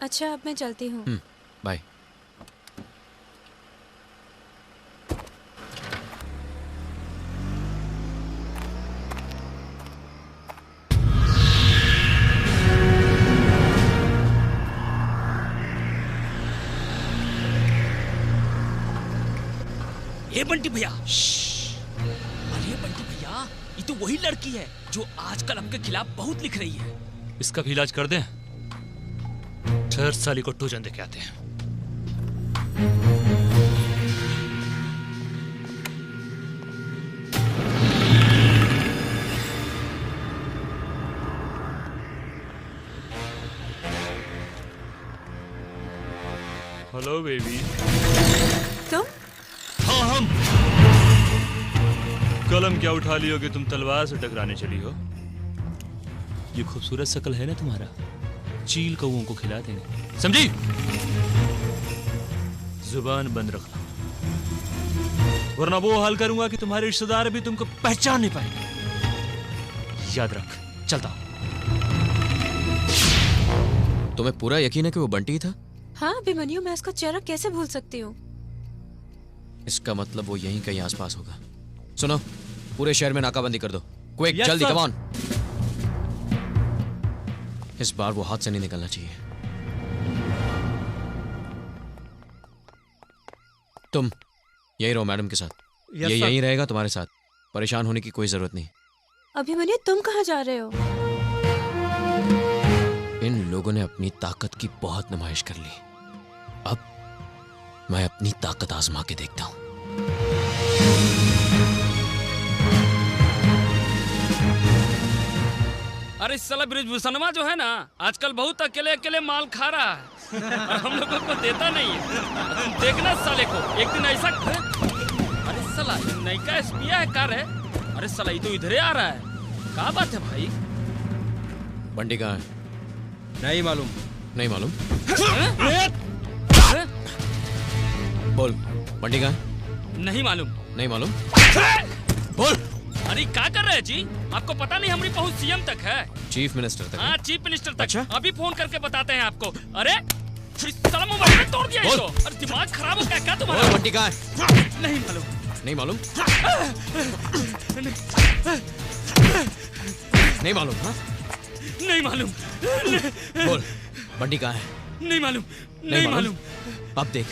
अच्छा अब मैं चलती हूँ। बाय। ये बंटी भैया, अरे बंटी भैया, ये तो वही लड़की है जो आजकल आपके खिलाफ बहुत लिख रही है। इसका भी इलाज कर दें। 4 साली को टूजन दे के आते हैं। Hello baby. तुम? हाँ हम। कलम क्या उठा ली होगी, तुम तलवार से टकराने चली हो। ये खूबसूरत शकल है ना तुम्हारा, चील कौओं को खिला देंगे, समझी? जुबान बंद रखना, वरना वो हाल करूंगा कि तुम्हारे रिश्तेदार भी तुमको पहचान नहीं पाएंगे। याद रख, चलता। तुम्हें पूरा यकीन है कि वो बंटी था? हाँ अभिमन्यु, मैं उसका चेहरा कैसे भूल सकती हूँ। इसका मतलब वो यहीं कहीं आसपास होगा। सुनो, पूरे शहर में नाकाबंदी कर दो, क्विक, Yes, जल्दी, sir. Come on. इस बार वो हाथ से नहीं निकलना चाहिए। तुम यही रहो मैडम के साथ। Yes, ये sir. यहीं रहेगा तुम्हारे साथ, परेशान होने की कोई जरूरत नहीं। अभिमन्यु तुम कहाँ जा रहे हो? इन लोगों ने अपनी ताकत की बहुत नुमाइश कर ली, अब मैं अपनी ताकत आजमा के देखता हूं। अरे साला ब्रिजभूषणवा जो है ना, आजकल बहुत अकेले अकेले माल खा रहा है और हम लोगों को देता नहीं है। तुम देखना साले को, एक दिन ऐसा। अरे साला नयका एसपीआई है कार है। अरे साला ये तो इधर ही आ रहा है। क्या बात है भाई? बंटी कहाँ है? नहीं मालूम। नहीं मालूम? बोल, बंटी कहाँ है? नहीं मालूम। नहीं मालूम? बोल। अरे क्या कर रहे हैं जी? आपको पता नहीं हमारी पहुंच सीएम तक है। चीफ मिनिस्टर तक? हाँ चीफ मिनिस्टर तक। अच्छा? अभी फोन करके बताते हैं आपको। अरे इस साला मोबाइल में तोड़ दिया इसको। अरे दिमाग खराब हो गया क्या तुम्हारा? बोल, बंटी कहाँ है? नहीं मालूम। नहीं मालूम? नहीं मालूम? हाँ? नहीं मालूम। बोल, बंटी कहाँ है? नहीं मालूम। नहीं मालूम। अब देख,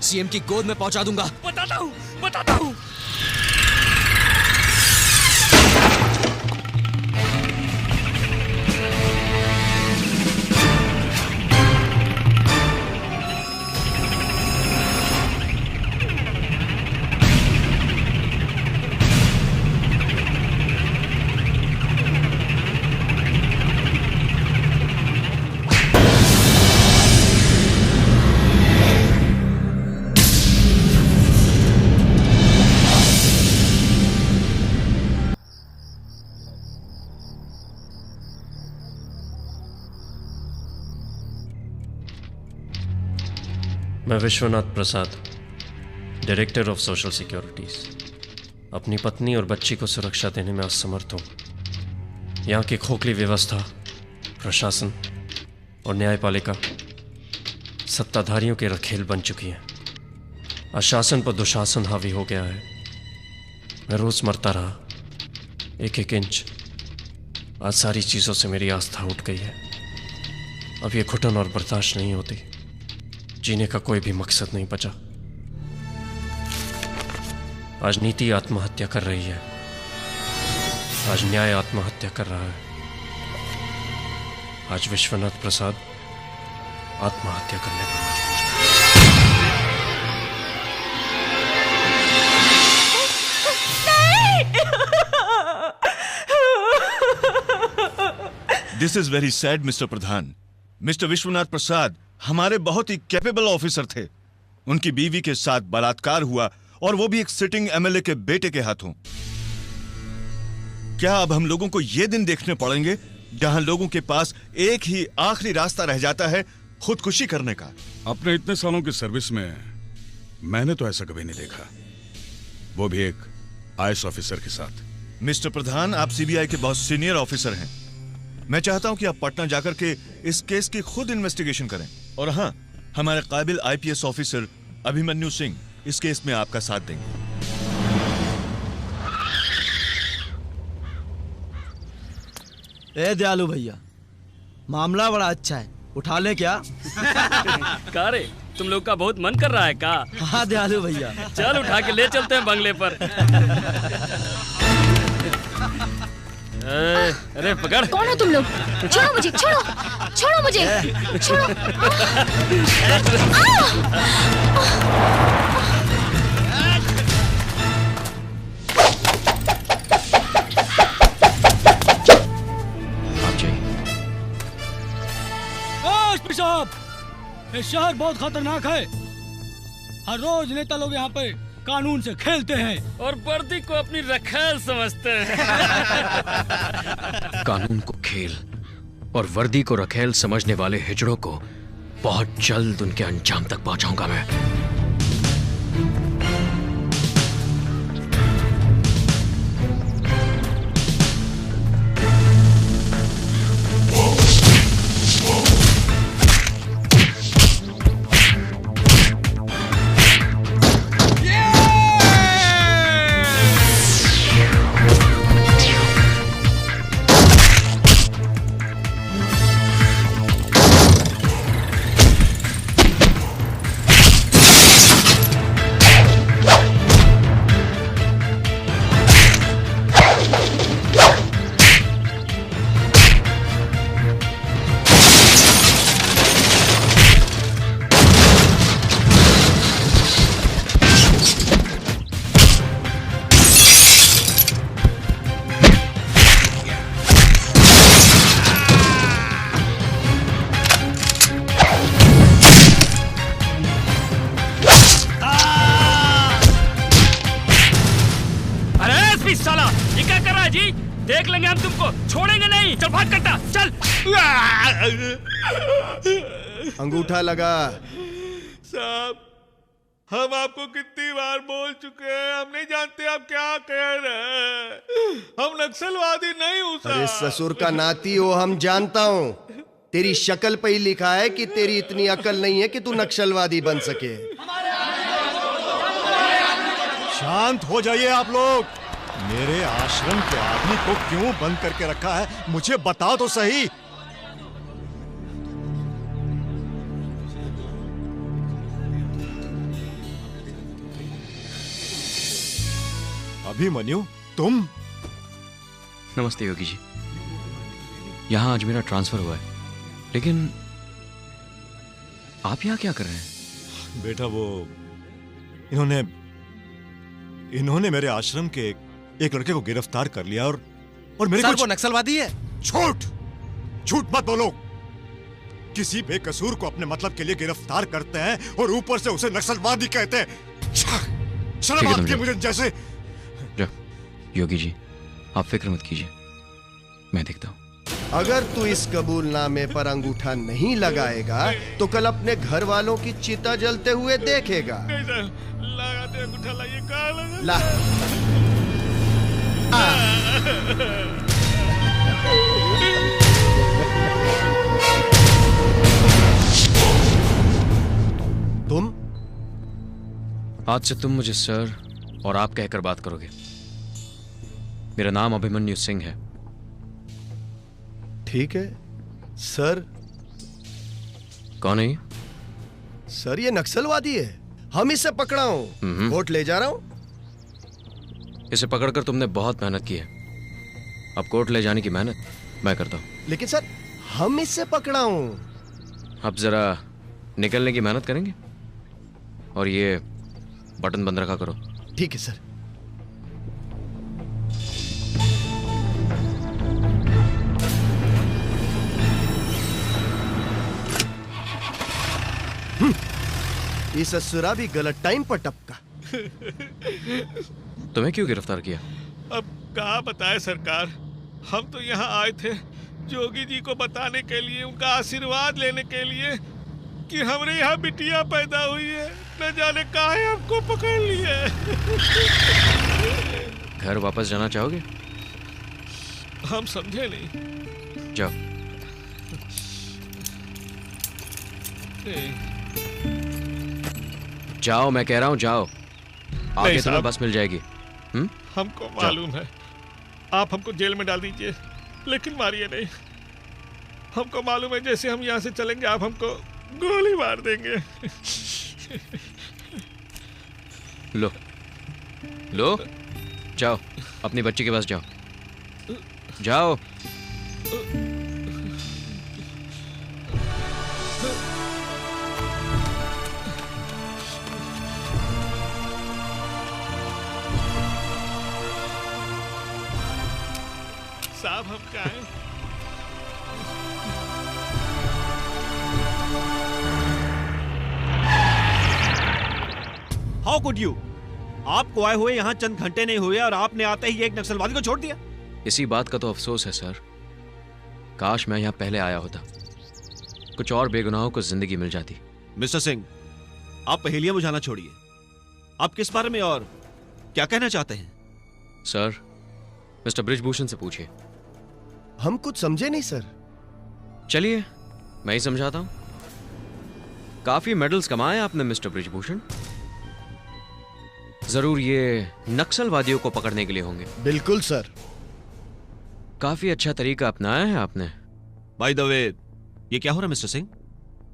सीएम की गोद में पहुंचा दूंगा। बताता हूँ, बताता हूँ। मैं विश्वनाथ प्रसाद, डायरेक्टर ऑफ सोशल सिक्योरिटीज, अपनी पत्नी और बच्ची को सुरक्षा देने में असमर्थ हूँ। यहाँ की खोखली व्यवस्था, प्रशासन और न्यायपालिका सत्ताधारियों के रखेल बन चुकी है। अशासन पर दुशासन हावी हो गया है। मैं रोज मरता रहा, एक एक इंच। आज सारी चीज़ों से मेरी आस्था उठ गई है। अब ये घुटन और बर्दाश्त नहीं होती। जीने का कोई भी मकसद नहीं बचा। आज नीति आत्महत्या कर रही है, आज न्याय आत्महत्या कर रहा है, आज विश्वनाथ प्रसाद आत्महत्या करने पर मजबूर। This is very sad mister Pradhan. Mister Vishwanath Prasad हमारे बहुत ही कैपेबल ऑफिसर थे। उनकी बीवी के साथ बलात्कार हुआ, और वो भी एक सिटिंग एमएलए के बेटे के हाथों। क्या अब हम लोगों को ये दिन देखने पड़ेंगे जहां लोगों के पास एक ही आखिरी रास्ता रह जाता है, खुदकुशी करने का? अपने इतने सालों की सर्विस में मैंने तो ऐसा कभी नहीं देखा, वो भी एक आईएएस ऑफिसर के साथ। मिस्टर प्रधान, आप सीबीआई के बहुत सीनियर ऑफिसर हैं। मैं चाहता हूं कि आप पटना जाकर के इस केस की खुद इन्वेस्टिगेशन करें। और हाँ, हमारे काबिल आईपीएस ऑफिसर अभिमन्यु सिंह इस केस में आपका साथ देंगे। ए दयालु भैया, मामला बड़ा अच्छा है, उठा ले क्या? का रे, तुम लोग का बहुत मन कर रहा है का? हाँ दयालु भैया, चल उठा के ले चलते हैं बंगले पर। अरे पकड़। कौन हो तुम लोग? छोड़ो मुझे, छोड़ो, छोड़ो मुझे, छोड़ो। साहब, ये शहर बहुत खतरनाक है। हर रोज नेता लोग यहाँ पे कानून से खेलते हैं और वर्दी को अपनी रखैल समझते हैं। कानून को खेल और वर्दी को रखेल समझने वाले हिजड़ों को बहुत जल्द उनके अंजाम तक पहुंचाऊंगा मैं। देख लेंगे हम तुमको, छोड़ेंगे नहीं। चल भाग कट्टा, चल। अंगूठा लगा। साहब, हम आपको कितनी बार बोल चुके हैं, हम नहीं जानते आप क्या कह रहे हैं। हम नक्सलवादी नहीं हूँ साहब। अरे ससुर का नाती हो, हम जानता हूँ। तेरी शक्ल पे ही लिखा है कि तेरी इतनी अकल नहीं है कि तू नक्सलवादी बन सके। शांत हो जाइए आप लोग। मेरे आश्रम के आदमी को क्यों बंद करके रखा है, मुझे बताओ तो सही। अभिमन्यु, तुम? नमस्ते योगी जी। यहाँ आज मेरा ट्रांसफर हुआ है, लेकिन आप यहाँ क्या कर रहे हैं? बेटा, वो इन्होंने मेरे आश्रम के एक लड़के को गिरफ्तार कर लिया और मेरे सर, वो नक्सलवादी है। झूठ मत बोलो। किसी बेकसूर को अपने मतलब के लिए गिरफ्तार करते हैं और ऊपर से उसे नक्सलवादी कहते हैं। शर्म आती है मुझे जैसे। योगी जी, आप फिक्र मत कीजिए, मैं देखता हूँ। अगर तू इस कबूलनामे पर अंगूठा नहीं लगाएगा तो कल अपने घर वालों की चिता जलते हुए देखेगा। लगाते अंगूठा लाइए, कहाँ लगा? ला। तुम? आज से तुम मुझे सर और आप कहकर बात करोगे। मेरा नाम अभिमन्यु सिंह है। ठीक है सर। कौन है ये? सर, ये नक्सलवादी है। हम इसे पकड़ा हूं, कोर्ट ले जा रहा हूं। इसे पकड़कर तुमने बहुत मेहनत की है, अब कोर्ट ले जाने की मेहनत मैं करता हूँ। लेकिन सर, हम इससे पकड़ा हूं। अब जरा निकलने की मेहनत करेंगे और ये बटन बंद रखा करो। ठीक है सर। ये ससुरा भी गलत टाइम पर टपका। तुम्हें क्यों गिरफ्तार किया? अब कहाँ बताए सरकार, हम तो यहाँ आए थे जोगी जी को बताने के लिए, उनका आशीर्वाद लेने के लिए कि हमारे यहाँ बिटिया पैदा हुई है। न जाने काहे हमको पकड़ लिए। घर वापस जाना चाहोगे? हम समझे नहीं। जाओ। जाओ, मैं कह रहा हूँ जाओ। आगे तुम्हें बस मिल जाएगी। हमको मालूम है, आप हमको जेल में डाल दीजिए, लेकिन मारिए नहीं। हमको मालूम है जैसे हम यहाँ से चलेंगे आप हमको गोली मार देंगे। लो लो, जाओ अपनी बच्ची के पास जाओ। जाओ। साहब हम क्या हैं? How could you? आपको आए हुए यहाँ चंद घंटे नहीं हुए और आपने आते ही एक नक्सलवादी को छोड़ दिया। इसी बात का तो अफसोस है सर। काश मैं यहाँ पहले आया होता, कुछ और बेगुनाहों को जिंदगी मिल जाती। मिस्टर सिंह, आप पहेलियां बुझाना छोड़िए। आप किस बारे में और क्या कहना चाहते हैं? सर, मिस्टर ब्रिजभूषण से पूछिए। हम कुछ समझे नहीं सर। चलिए मैं ही समझाता हूं। काफी मेडल्स कमाए आपने मिस्टर ब्रिजभूषण। जरूर ये नक्सलवादियों को पकड़ने के लिए होंगे। बिल्कुल सर। काफी अच्छा तरीका अपनाया है आपने। बाय द वे, ये क्या हो रहा है मिस्टर सिंह?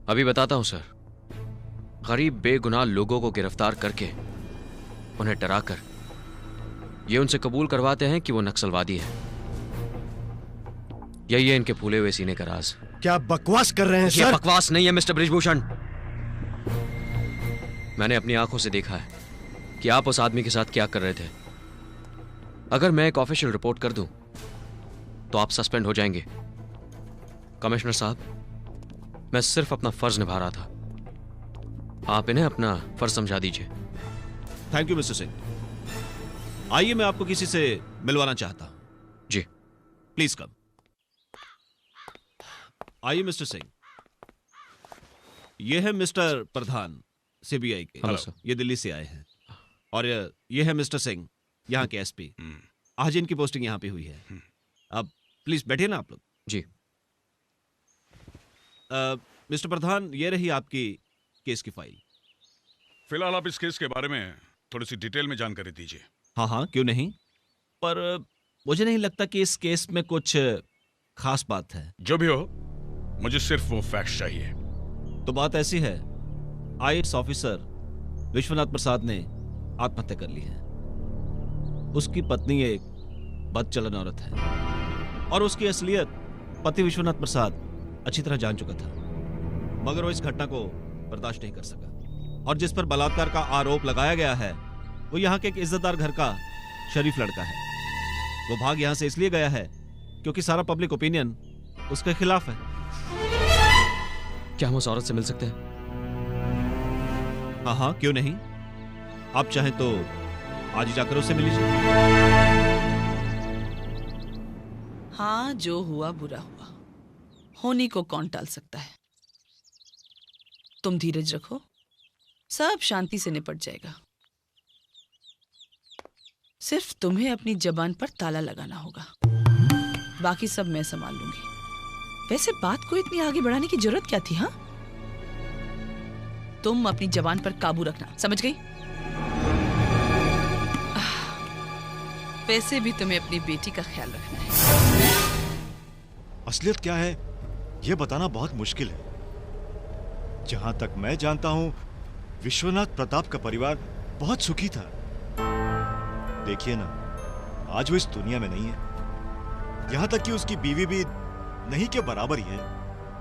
अभी बताता हूं सर। गरीब बेगुनाह लोगों को गिरफ्तार करके उन्हें डराकर ये उनसे कबूल करवाते हैं कि वो नक्सलवादी है। यही है इनके फूले हुए सीने का राज। क्या बकवास कर रहे हैं सर? ये बकवास नहीं है मिस्टर ब्रिजभूषण। मैंने अपनी आंखों से देखा है कि आप उस आदमी के साथ क्या कर रहे थे। अगर मैं एक ऑफिशियल रिपोर्ट कर दूं तो आप सस्पेंड हो जाएंगे। कमिश्नर साहब, मैं सिर्फ अपना फर्ज निभा रहा था। आप इन्हें अपना फर्ज समझा दीजिए। Thank you mister Singh. आइए, मैं आपको किसी से मिलवाना चाहता हूं। जी प्लीज कम। आइए मिस्टर सिंह, ये है मिस्टर प्रधान सीबीआई के। Hello sir. ये दिल्ली से आए हैं। और ये है मिस्टर सिंह, यहाँ के एसपी। आज इनकी पोस्टिंग यहाँ पे हुई है। अब प्लीज बैठिए ना आप लोग। जी। मिस्टर प्रधान, ये रही आपकी केस की फाइल। फिलहाल आप इस केस के बारे में थोड़ी सी डिटेल में जानकारी दीजिए। हाँ हाँ, क्यों नहीं, पर मुझे नहीं लगता कि इस केस में कुछ खास बात है। जो भी हो, मुझे सिर्फ वो फैक्ट्स चाहिए। तो बात ऐसी है, आईएएस ऑफिसर विश्वनाथ प्रसाद ने आत्महत्या कर ली है। उसकी पत्नी एक बदचलन औरत है और उसकी असलियत पति विश्वनाथ प्रसाद अच्छी तरह जान चुका था, मगर वो इस घटना को बर्दाश्त नहीं कर सका और जिस पर बलात्कार का आरोप लगाया गया है वो यहाँ के एक इज्जतदार घर का शरीफ लड़का है। वो भाग यहाँ से इसलिए गया है क्योंकि सारा पब्लिक ओपिनियन उसके खिलाफ है। क्या हम उस औरत से मिल सकते हैं? हाँ हाँ, क्यों नहीं। आप चाहें तो आज ही जाकर उससे मिल लीजिए। हाँ, जो हुआ बुरा हुआ, होनी को कौन टाल सकता है। तुम धीरज रखो, सब शांति से निपट जाएगा। सिर्फ तुम्हें अपनी जबान पर ताला लगाना होगा, बाकी सब मैं संभाल लूंगी। वैसे बात को इतनी आगे बढ़ाने की जरूरत क्या थी? हाँ, तुम अपनी जबान पर काबू रखना, समझ गई? वैसे भी तुम्हें अपनी बेटी का ख्याल रखना है। असलियत क्या है यह बताना बहुत मुश्किल है। जहां तक मैं जानता हूं, विश्वनाथ प्रताप का परिवार बहुत सुखी था। देखिए ना, आज वो इस दुनिया में नहीं है। यहां तक कि उसकी बीवी भी नहीं के बराबर ही है।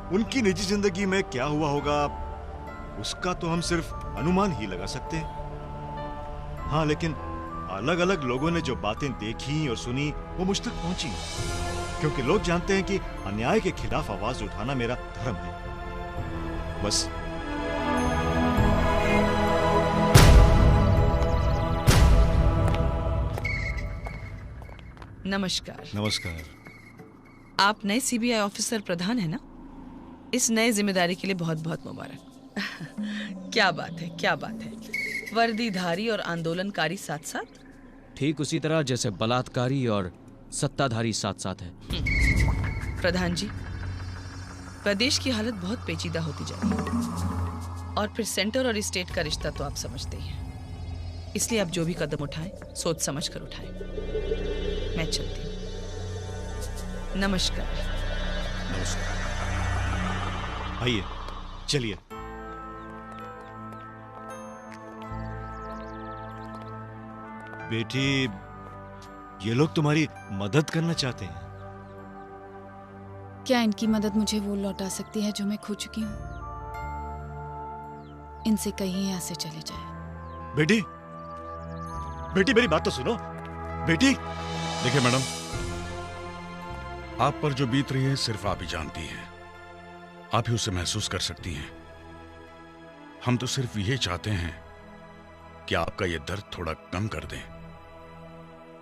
उनकी निजी जिंदगी में क्या हुआ होगा उसका तो हम सिर्फ अनुमान ही लगा सकते हैं। हाँ, लेकिन अलग अलग लोगों ने जो बातें देखी और सुनी वो मुझ तक पहुंची, क्योंकि लोग जानते हैं कि अन्याय के खिलाफ आवाज उठाना मेरा धर्म है। बस नमस्कार। नमस्कार। आप नए सीबीआई ऑफिसर प्रधान है ना? इस नए जिम्मेदारी के लिए बहुत बहुत मुबारक। क्या बात है, क्या बात है। वर्दीधारी और आंदोलनकारी साथ साथ? ठीक उसी तरह जैसे बलात्कारी और सत्ताधारी साथ साथ है। प्रधान जी, प्रदेश की हालत बहुत पेचीदा होती जा रही है और फिर सेंटर और स्टेट का रिश्ता तो आप समझते ही हैं। इसलिए आप जो भी कदम उठाएं सोच समझ कर उठाएं। मैं चलती हूँ। नमस्कार। नमस्कार। आइए, चलिए। बेटी, ये लोग तुम्हारी मदद करना चाहते हैं। क्या इनकी मदद मुझे वो लौटा सकती है जो मैं खो चुकी हूँ? इनसे कहीं यहाँ से चले जाए। बेटी, बेटी मेरी बात तो सुनो। बेटी, देखिए मैडम, आप पर जो बीत रही है सिर्फ आप ही जानती हैं। आप ही उसे महसूस कर सकती हैं। हम तो सिर्फ ये चाहते हैं कि आपका ये दर्द थोड़ा कम कर दें,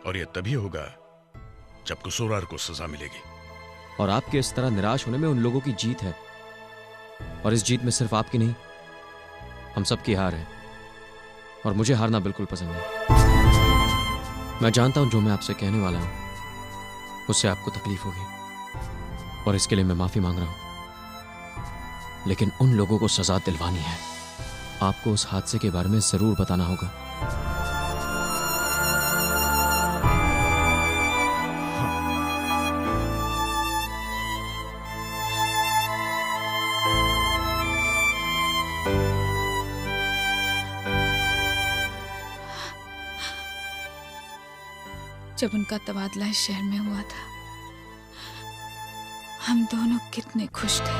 और ये तभी होगा जब कसूरवार को सजा मिलेगी। और आपके इस तरह निराश होने में उन लोगों की जीत है, और इस जीत में सिर्फ आपकी नहीं, हम सबकी हार है। और मुझे हारना बिल्कुल पसंद है। मैं जानता हूं जो मैं आपसे कहने वाला हूं उससे आपको तकलीफ होगी, और इसके लिए मैं माफी मांग रहा हूं। लेकिन उन लोगों को सजा दिलवानी है। आपको उस हादसे के बारे में जरूर बताना होगा। जब उनका तबादला इस शहर में हुआ था, हम दोनों कितने खुश थे।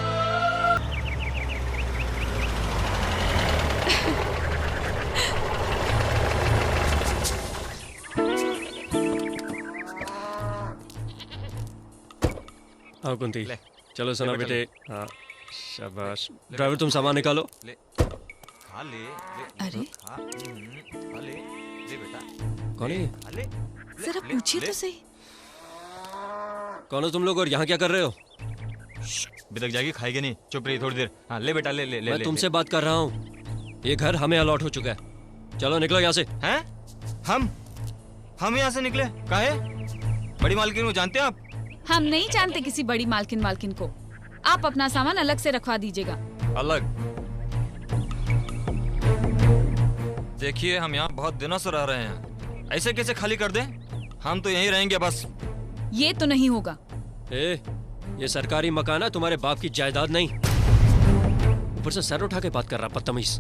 आओ कुंती, चलो सुना बेटे। हाँ शाबाश। ड्राइवर तुम सामान निकालो। अरे कौन है ये? जरा पूछिए तो सही। कौन हो तुम लोग और यहाँ क्या कर रहे हो? अभी तक जाके खाएंगे नहीं, चुप रही थोड़ी देर। हाँ ले बेटा, ले ले ले। मैं तुमसे बात कर रहा हूँ। ये घर हमें अलॉट हो चुका है। चलो निकलो यहाँ से। हैं? हम यहाँ से निकले? काहे? बड़ी मालकिन को जानते हैं आप? हम नहीं जानते किसी बड़ी मालकिन को। आप अपना सामान अलग से रखवा दीजिएगा। अलग? देखिए, हम यहाँ बहुत दिनों से रह रहे हैं, ऐसे कैसे खाली कर दें? हम तो यहीं रहेंगे बस। ये तो नहीं होगा। ये सरकारी मकान है, तुम्हारे बाप की जायदाद नहीं। ऊपर से सर उठा के बात कर रहा, बदतमीज।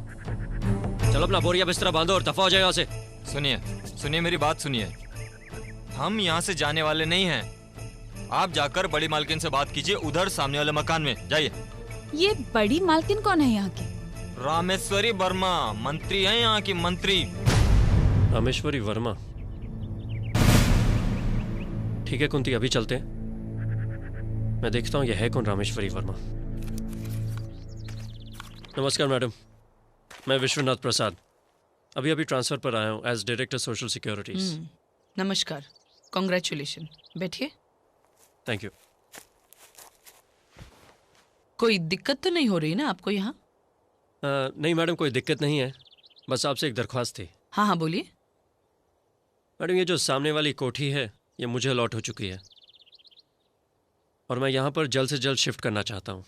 चलो अपना बोरिया बिस्तरा बांधो और दफा हो जाए यहाँ से। सुनिए मेरी बात सुनिए। हम यहाँ से जाने वाले नहीं हैं। आप जाकर बड़ी मालकिन से बात कीजिए, उधर सामने वाले मकान में जाइए। ये बड़ी मालकिन कौन है यहाँ की? रामेश्वरी वर्मा, मंत्री हैं यहाँ की, मंत्री। रामेश्वरी वर्मा? ठीक है कुंती, अभी चलते हैं। मैं देखता हूँ यह है कौन रामेश्वरी वर्मा। नमस्कार मैडम, मैं विश्वनाथ प्रसाद, अभी अभी ट्रांसफर पर आया हूँ एज डायरेक्टर सोशल सिक्योरिटीज। नमस्कार, कॉन्ग्रेचुलेशन। बैठिए। Thank you. कोई दिक्कत तो नहीं हो रही ना आपको यहाँ? नहीं मैडम, कोई दिक्कत नहीं है, बस आपसे एक दरख्वास्त थी। हाँ हाँ बोलिए। मैडम, ये जो सामने वाली कोठी है ये मुझे अलॉट हो चुकी है, और मैं यहाँ पर जल्द से जल्द शिफ्ट करना चाहता हूँ।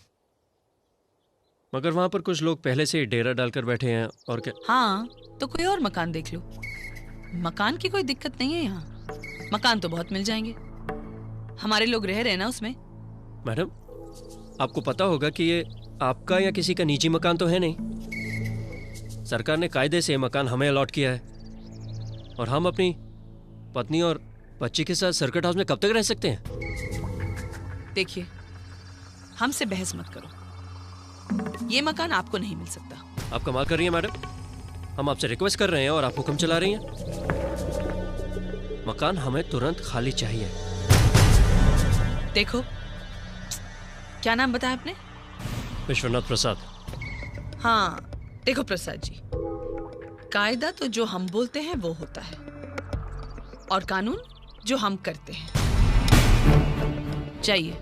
मगर वहाँ पर कुछ लोग पहले से ही डेरा डालकर बैठे हैं। और क्या? हाँ, तो कोई और मकान देख लो। मकान की कोई दिक्कत नहीं है यहाँ, मकान तो बहुत मिल जाएंगे। हमारे लोग रह रहे हैं ना उसमें। मैडम, आपको पता होगा कि ये आपका या किसी का निजी मकान तो है नहीं। सरकार ने कायदे से ये मकान हमें अलॉट किया है, और हम अपनी पत्नी और बच्ची के साथ सर्किट हाउस में कब तक रह सकते हैं? देखिए, हमसे बहस मत करो। ये मकान आपको नहीं मिल सकता। आप कमाल कर रही हैं मैडम, हम आपसे रिक्वेस्ट कर रहे हैं और आप हुक्म चला रही हैं। मकान हमें तुरंत खाली चाहिए। देखो, क्या नाम बताया आपने? विश्वनाथ प्रसाद। हाँ देखो प्रसाद जी, कायदा तो जो हम बोलते हैं वो होता है, और कानून जो हम करते हैं। चाहिए,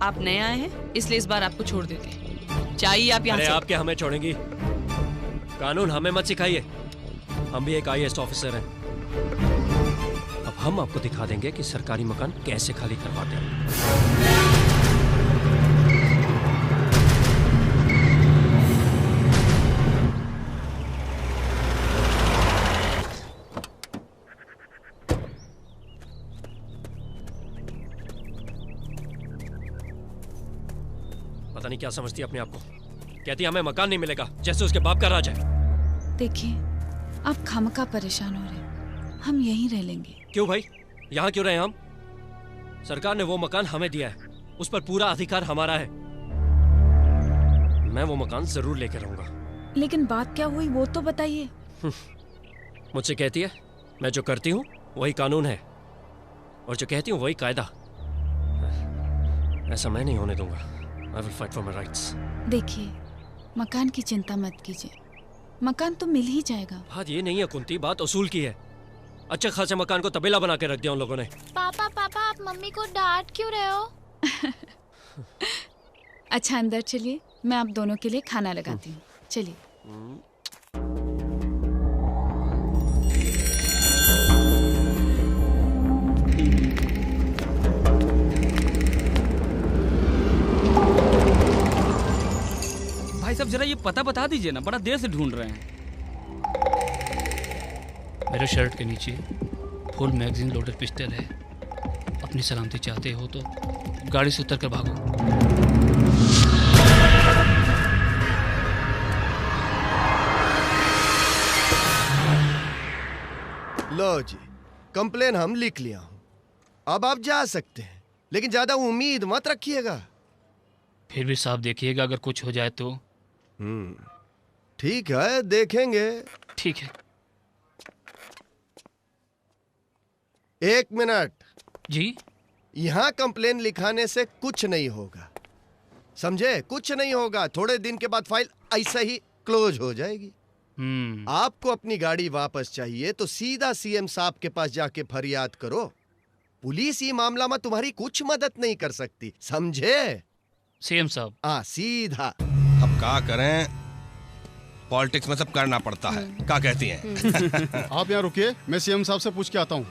आप नए आए हैं इसलिए इस बार आपको छोड़ देते हैं। चाहिए आप यहाँ से। आप क्या हमें छोड़ेंगी? कानून हमें मत सिखाइए, हम भी एक IAS ऑफिसर हैं। अब हम आपको दिखा देंगे कि सरकारी मकान कैसे खाली करवाते हैं। पता नहीं क्या समझती है अपने आप को। कहती है हमें मकान नहीं मिलेगा, जैसे उसके बाप का राज है। देखिए, आप खामखा परेशान हो रहे, हम यहीं रह लेंगे। क्यों भाई, यहाँ क्यों रहे हम? सरकार ने वो मकान हमें दिया है, उस पर पूरा अधिकार हमारा है। मैं वो मकान जरूर लेकर रहूंगा। लेकिन बात क्या हुई वो तो बताइए। मुझसे कहती है मैं जो करती हूँ वही कानून है, और जो कहती हूँ वही कायदा। ऐसा मैं नहीं होने दूंगा। I will fight for my rights. देखिए, मकान की चिंता मत कीजिए, मकान तो मिल ही जाएगा। बात ये नहीं है कुंती, बात उसूल की है। अच्छे खासे मकान को तबेला बना के रख दिया उन लोगों ने। पापा पापा, आप मम्मी को डांट क्यों रहे हो? अच्छा अंदर चलिए, मैं आप दोनों के लिए खाना लगाती हूँ। चलिए। भाई साहब जरा ये पता बता दीजिए ना, बड़ा देर से ढूंढ रहे हैं। मेरे शर्ट के नीचे फुल मैगजीन लोडेड पिस्टल है। अपनी सलामती चाहते हो तो गाड़ी से उतर कर भागो। लो जी, कंप्लेन हम लिख लिया हूं, अब आप जा सकते हैं, लेकिन ज्यादा उम्मीद मत रखिएगा। फिर भी साहब देखिएगा, अगर कुछ हो जाए तो। ठीक है, देखेंगे। ठीक है। 1 मिनट जी। यहाँ कंप्लेन लिखाने से कुछ नहीं होगा, समझे? कुछ नहीं होगा। थोड़े दिन के बाद फाइल ऐसा ही क्लोज हो जाएगी। आपको अपनी गाड़ी वापस चाहिए तो सीधा सीएम साहब के पास जाके फरियाद करो। पुलिस ये मामला में तुम्हारी कुछ मदद नहीं कर सकती, समझे? सीएम साहब। हाँ, सीधा। अब क्या करें, पॉलिटिक्स में सब करना पड़ता है। क्या कहती हैं? आप यहाँ रुकिए, मैं सीएम साहब से पूछ के आता हूँ।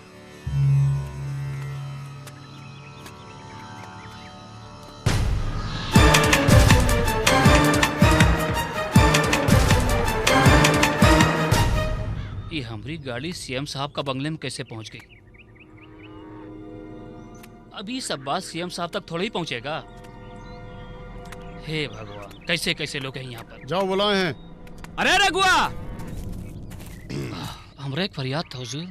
ये हमारी गाड़ी सीएम साहब का बंगले में कैसे पहुंच गई? अभी सब बात सीएम साहब तक थोड़ा ही पहुंचेगा। हे भगवान, कैसे कैसे लोग हैं यहाँ पर। जाओ, बुलाए हैं। अरे रघुआ, हमरा एक फरियाद था हुजूर।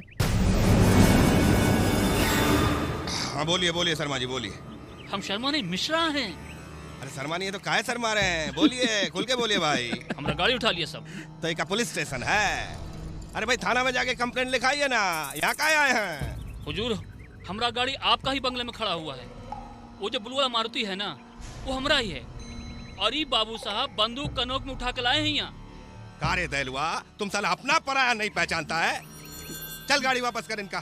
हाँ बोलिए बोलिए शर्मा जी, बोलिए। हम शर्मा नहीं, मिश्रा हैं। अरे शर्मा नहीं है तो काहे शर्मा रहे हैं? बोलिए, खुल के बोलिए भाई। हमरा गाड़ी उठा लिया सब। तो एक पुलिस स्टेशन है। अरे भाई थाना में जाके कंप्लेंट लिखाइए ना, यहाँ काहे आए हैं? हुजूर, हमरा गाड़ी आपका ही बंगले में खड़ा हुआ है। वो जो ब्लू वाला मारुति है ना, वो हमरा ही है। और ये बाबू साहब बंदूक कनोक में उठा के लाए हैं यहाँ। कारे दैलुआ, तुम साला अपना पराया नहीं पहचानता है। चल गाड़ी वापस कर इनका।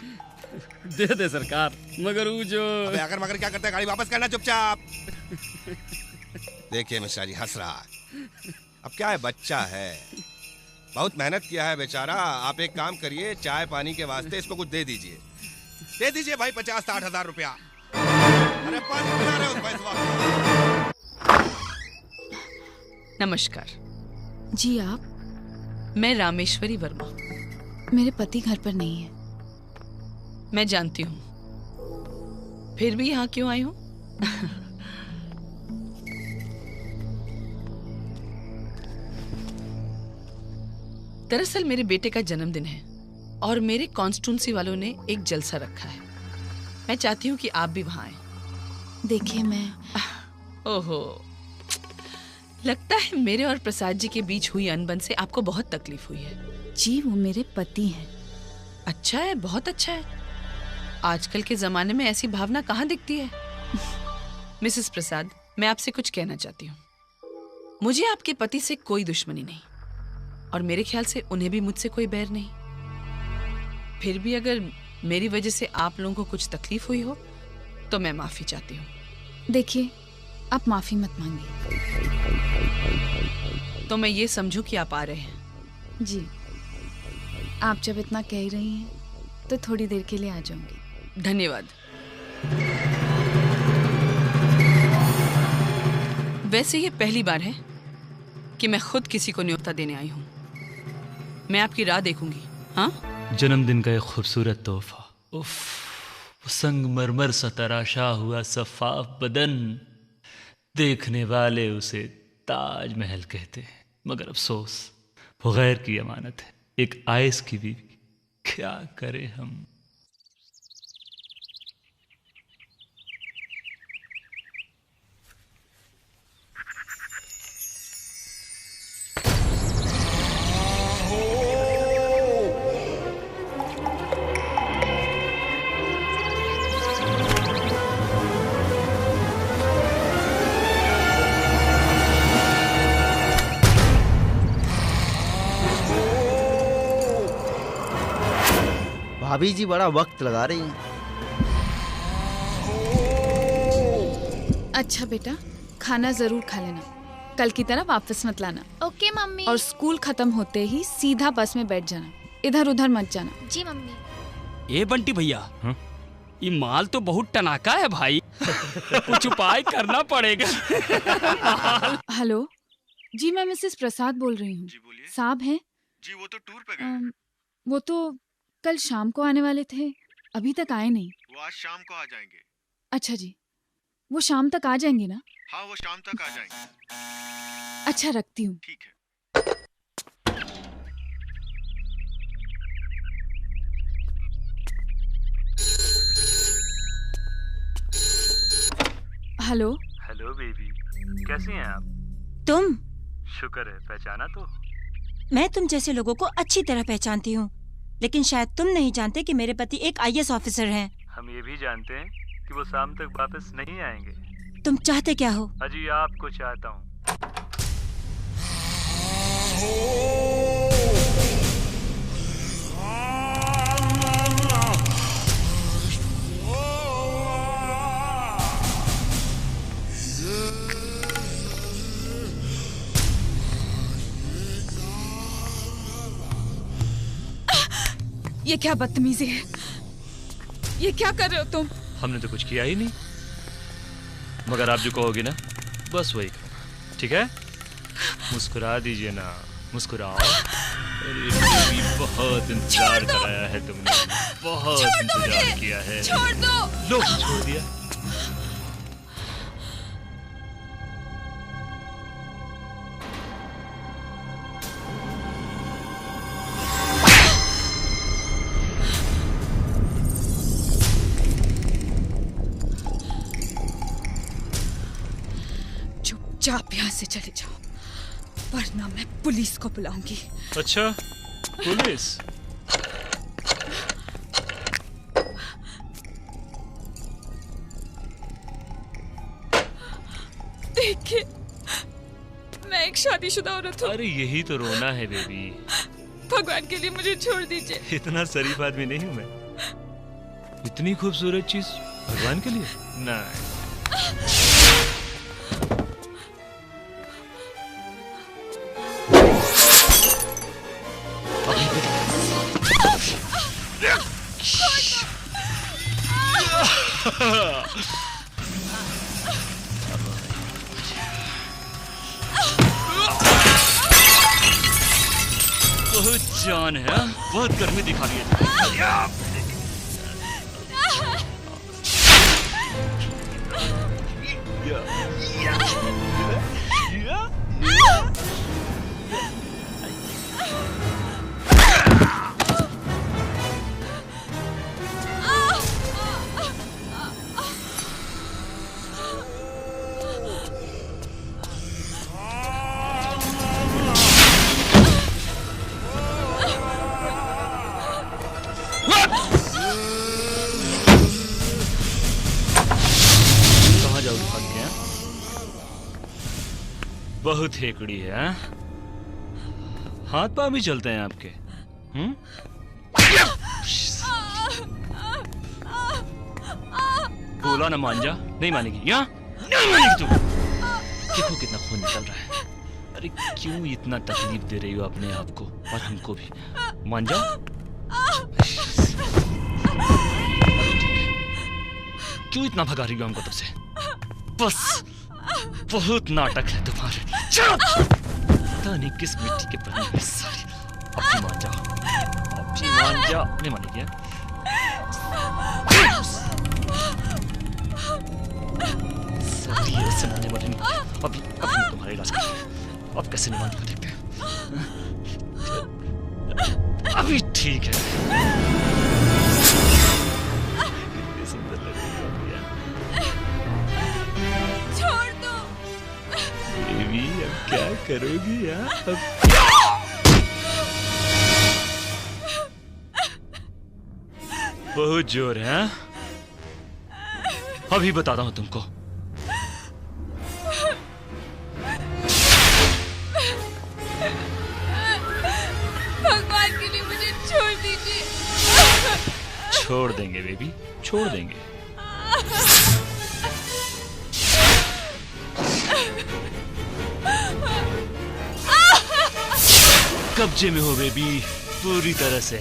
दे दे सरकार, मगर वो जो अबे अगर मगर क्या करता है, गाड़ी वापस करना चुपचाप। देखिए मिश्रा जी हंस रहा है। अब क्या है, बच्चा है, बहुत मेहनत किया है बेचारा। आप एक काम करिए, चाय पानी के वास्ते इसको कुछ दे दीजिए। दे दीजिए भाई 50-60 हजार रुपया। अरे पानी पिला रहे हो भाई। नमस्कार जी। आप? मैं रामेश्वरी वर्मा। मेरे पति घर पर नहीं है। मैं जानती हूँ, फिर भी यहाँ क्यों आई हूँ? दरअसल मेरे बेटे का जन्मदिन है और मेरे कॉन्स्टिट्यूंसी वालों ने एक जलसा रखा है। मैं चाहती हूँ कि आप भी वहाँ आए। देखिए मैं ओहो, लगता है मेरे और प्रसाद जी के बीच हुई अनबन से आपको बहुत तकलीफ हुई है। जी, वो मेरे पति हैं। अच्छा है, बहुत अच्छा है। आजकल के जमाने में ऐसी भावना कहाँ दिखती है। मिसेस प्रसाद, मैं आपसे कुछ कहना चाहती हूँ। मुझे आपके पति से कोई दुश्मनी नहीं और मेरे ख्याल से उन्हें भी मुझसे कोई बैर नहीं। फिर भी अगर मेरी वजह से आप लोगों को कुछ तकलीफ हुई हो तो मैं माफी चाहती हूँ। देखिए, आप माफी मत मांगिए। तो मैं ये समझूं कि आप आ रहे हैं? जी, आप जब इतना कह रही हैं तो थोड़ी देर के लिए आ जाऊंगी। धन्यवाद। वैसे ये पहली बार है कि मैं खुद किसी को न्योता देने आई हूँ। मैं आपकी राह देखूंगी। हाँ, जन्मदिन का एक खूबसूरत तोहफा। उफ, संगमरमर सा तराशा हुआ सफाफ बदन, देखने वाले उसे ताजमहल कहते हैं, मगर अफसोस वो गैर की अमानत है, एक आइस की बीवी। क्या करें हम। भाभी जी बड़ा वक्त लगा रही हैं। अच्छा बेटा, खाना जरूर खा लेना, कल की तरह वापस मत लाना। Okay mummy. और स्कूल खत्म होते ही सीधा बस में बैठ जाना, इधर उधर मत जाना। जी मम्मी। ए बंटी भैया, ये माल तो बहुत टनाका है भाई। कुछ उपाय करना पड़ेगा। हेलो जी, मैं मिसेस प्रसाद बोल रही हूँ। साहब हैं? जी वो तो टूर पे गए। वो तो कल शाम को आने वाले थे, अभी तक आए नहीं। वो आज शाम को आ जाएंगे। अच्छा जी, वो शाम तक आ जाएंगे ना? हाँ वो शाम तक आ जाएंगे। अच्छा रखती हूँ। ठीक है। हेलो हेलो बेबी, कैसी हैं आप? तुम? शुक्र है, पहचाना तो। मैं तुम जैसे लोगों को अच्छी तरह पहचानती हूँ, लेकिन शायद तुम नहीं जानते कि मेरे पति एक IAS ऑफिसर हैं। हम ये भी जानते हैं कि वो शाम तक वापस नहीं आएंगे। तुम चाहते क्या हो? अजी आपको चाहता हूँ। ये क्या बदतमीजी है? ये क्या कर रहे हो तुम? हमने तो कुछ किया ही नहीं, मगर आप जो कहोगे ना बस वही करो, ठीक है? मुस्कुरा दीजिए ना, मुस्कुराओ। अरे बेबी, बहुत इंतजार कराया है तुमने, बहुत इंतजार किया है। छोड़ दो। लो, छोड़ दिया। चुपचाप यहाँ से चले जाओ, वरना मैं पुलिस को बुलाऊंगी। अच्छा, पुलिस? देखिए, मैं एक शादीशुदा औरत हूँ। अरे यही तो रोना है बेबी। भगवान के लिए मुझे छोड़ दीजिए। इतना शरीफ आदमी नहीं हूँ मैं। इतनी खूबसूरत चीज भगवान के लिए? नहीं। बहुत जान है, बहुत गर्मी दिखा रही है। कहाँ जाओगे भाग के? बहुत हेकड़ी है। हाथ पांव भी चलते हैं आपके? बोला ना मान जा, नहीं मानेगी। यहाँ नहीं मानेगी तू। देखो कितना खून निकल रहा है। अरे क्यों इतना तकलीफ दे रही हो अपने आप को और हमको भी? मान जा। क्यों इतना भगा रही हो हमको तब से? बस बहुत नाटक है तुम्हारे। पता नहीं किस मिट्टी के बने हैं सारे। अब भी मान जा, अब भी मान जा। नहीं मानेगी? रोती है सुनाने वाली नहीं। अभी अभी तुम्हारे इलाज करते, अब कैसे निभाने का देखते हैं। अभी ठीक है। कितनी सुंदर लग रही है छोड़ दो बेबी, अब क्या करोगी यार? बहुत जोर है। अभी बताता हूं तुमको। भगवान के लिए मुझे छोड़ दीजिए। छोड़ देंगे बेबी, छोड़ देंगे। कब्जे में हो बेबी, पूरी तरह से।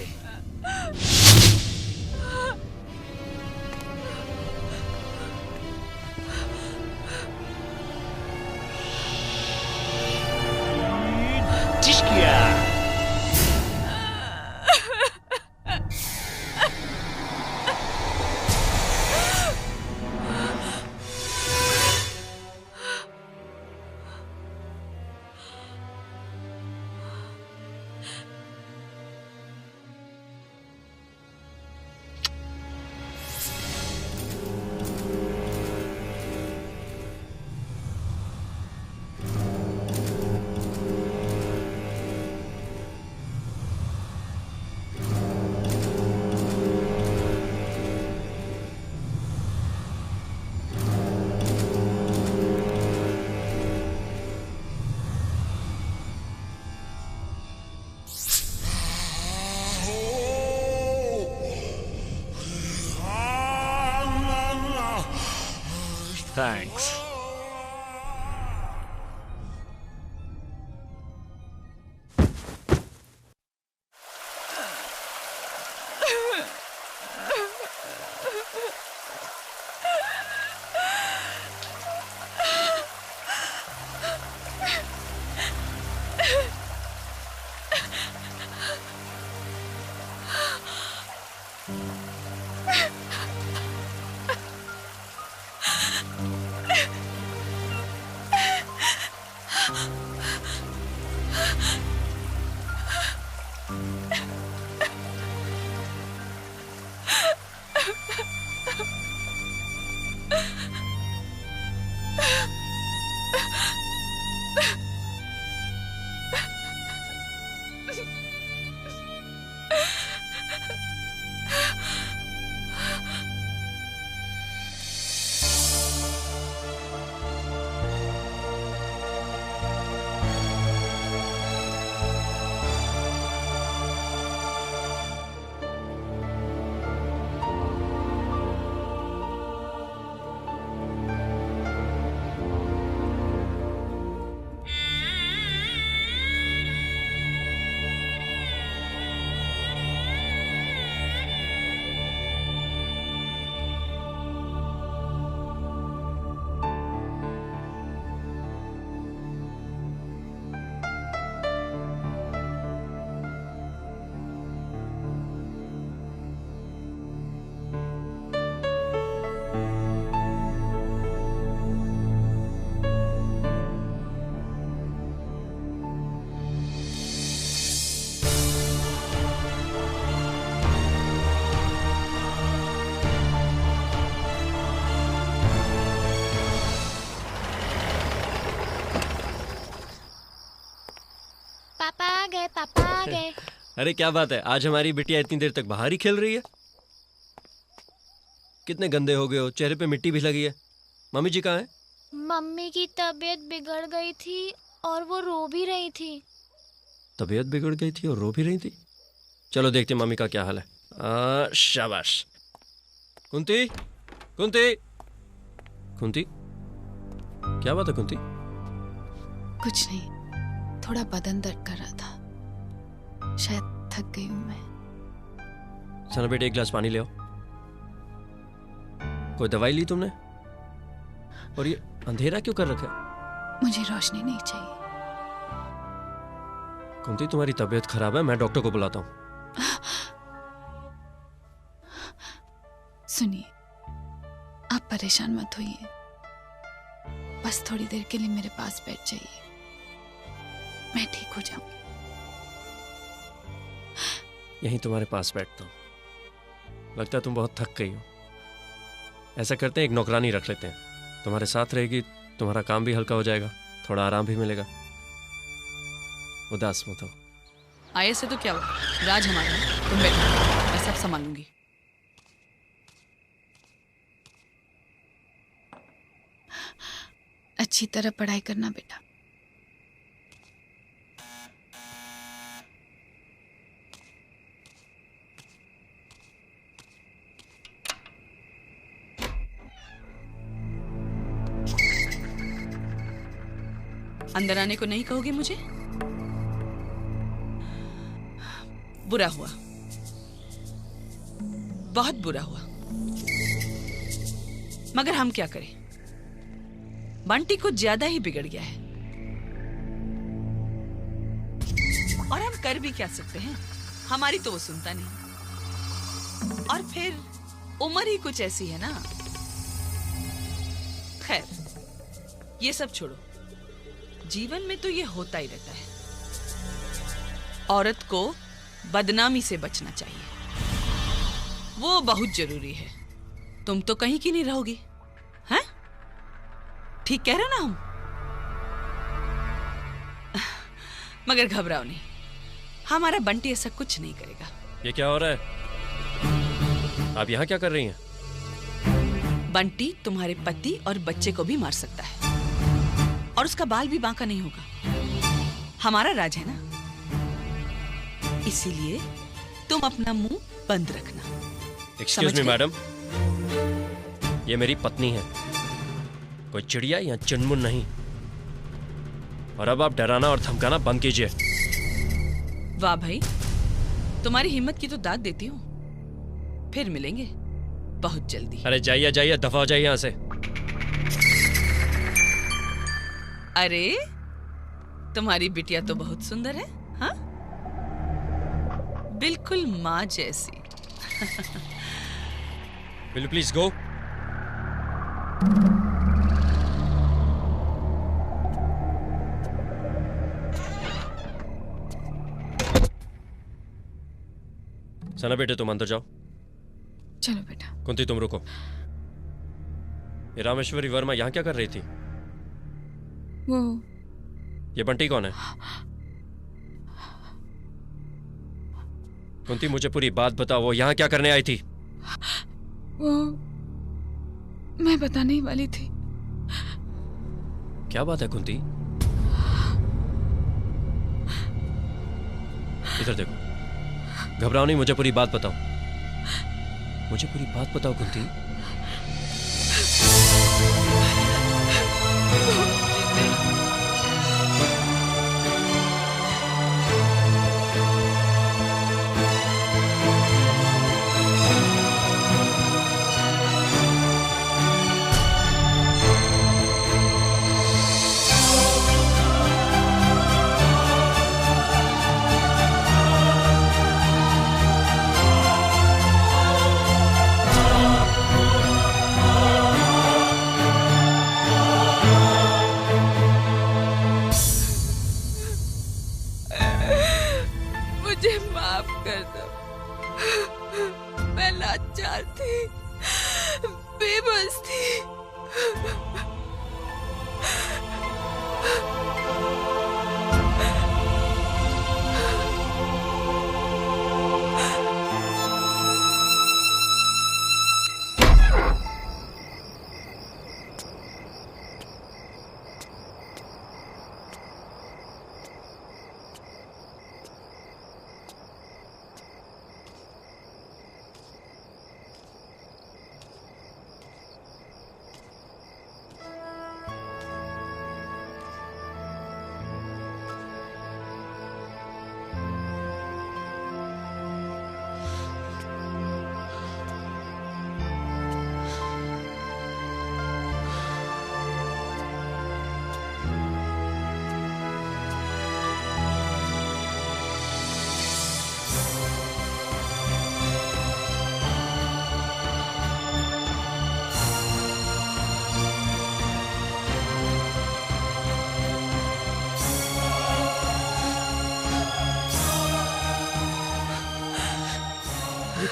Thanks. पापा आ गए। अरे क्या बात है, आज हमारी बिटिया इतनी देर तक बाहर ही खेल रही है। कितने गंदे हो गए हो, चेहरे पे मिट्टी भी लगी है। मम्मी जी कहाँ हैं? मम्मी की तबीयत बिगड़ गई थी और वो रो भी रही थी। तबीयत बिगड़ गई थी और रो भी रही थी? चलो देखते मम्मी का क्या हाल है। शाबाश। कुंती, कुंती, कुंती, क्या बात है कुंती? कुछ नहीं, थोड़ा बदन दर्द कर रहा था, शायद थक गई हूं मैं। सना बेटे एक गिलास पानी ले आओ। कोई दवाई ली तुमने? और ये अंधेरा क्यों कर रखा है? मुझे रोशनी नहीं चाहिए। कुंती तुम्हारी तबीयत खराब है, मैं डॉक्टर को बुलाता हूँ। सुनिए, आप परेशान मत होइए। बस थोड़ी देर के लिए मेरे पास बैठ जाइए, मैं ठीक हो जाऊंगी। यहीं तुम्हारे पास बैठता हूँ। लगता है तुम बहुत थक गई हो। ऐसा करते हैं, एक नौकरानी रख लेते हैं, तुम्हारे साथ रहेगी, तुम्हारा काम भी हल्का हो जाएगा, थोड़ा आराम भी मिलेगा। उदास मत हो। आए से तो क्या हुआ, राज हमारा है, तुम बैठो, मैं सब संभालूंगी। अच्छी तरह पढ़ाई करना बेटा। अंदर आने को नहीं कहोगे मुझे? बुरा हुआ, बहुत बुरा हुआ, मगर हम क्या करें, बंटी कुछ ज्यादा ही बिगड़ गया है और हम कर भी क्या सकते हैं, हमारी तो वो सुनता नहीं। और फिर उम्र ही कुछ ऐसी है ना। खैर, ये सब छोड़ो, जीवन में तो ये होता ही रहता है। औरत को बदनामी से बचना चाहिए, वो बहुत जरूरी है। तुम तो कहीं की नहीं रहोगी, हैं? ठीक कह रहे हो ना हम? मगर घबराओ नहीं, हमारा बंटी ऐसा कुछ नहीं करेगा। ये क्या हो रहा है? आप यहाँ क्या कर रही हैं? बंटी तुम्हारे पति और बच्चे को भी मार सकता है और उसका बाल भी बांका नहीं होगा। हमारा राज है ना, इसीलिए तुम अपना मुंह बंद रखना। एक्सक्यूज मी मैडम, ये मेरी पत्नी है, कोई चिड़िया या चुनमुन नहीं। और अब आप डराना और धमकाना बंद कीजिए। वाह भाई, तुम्हारी हिम्मत की तो दाद देती हूँ। फिर मिलेंगे बहुत जल्दी। अरे जाइए जाइए, दफा हो जाइए यहाँ से। अरे तुम्हारी बिटिया तो बहुत सुंदर है, हाँ? बिल्कुल माँ जैसी। Will you please go? Sana बेटे, तुम अंदर जाओ। चलो बेटा। कुंती तुम रुको। ये रामेश्वरी वर्मा यहाँ क्या कर रही थी? वो ये बंटी कौन है? कुंती मुझे पूरी बात बताओ, वो यहाँ क्या करने आई थी? वो मैं बताने ही वाली थी। क्या बात है कुंती? इधर देखो, घबराओ नहीं, मुझे पूरी बात बताओ। मुझे पूरी बात बताओ कुंती।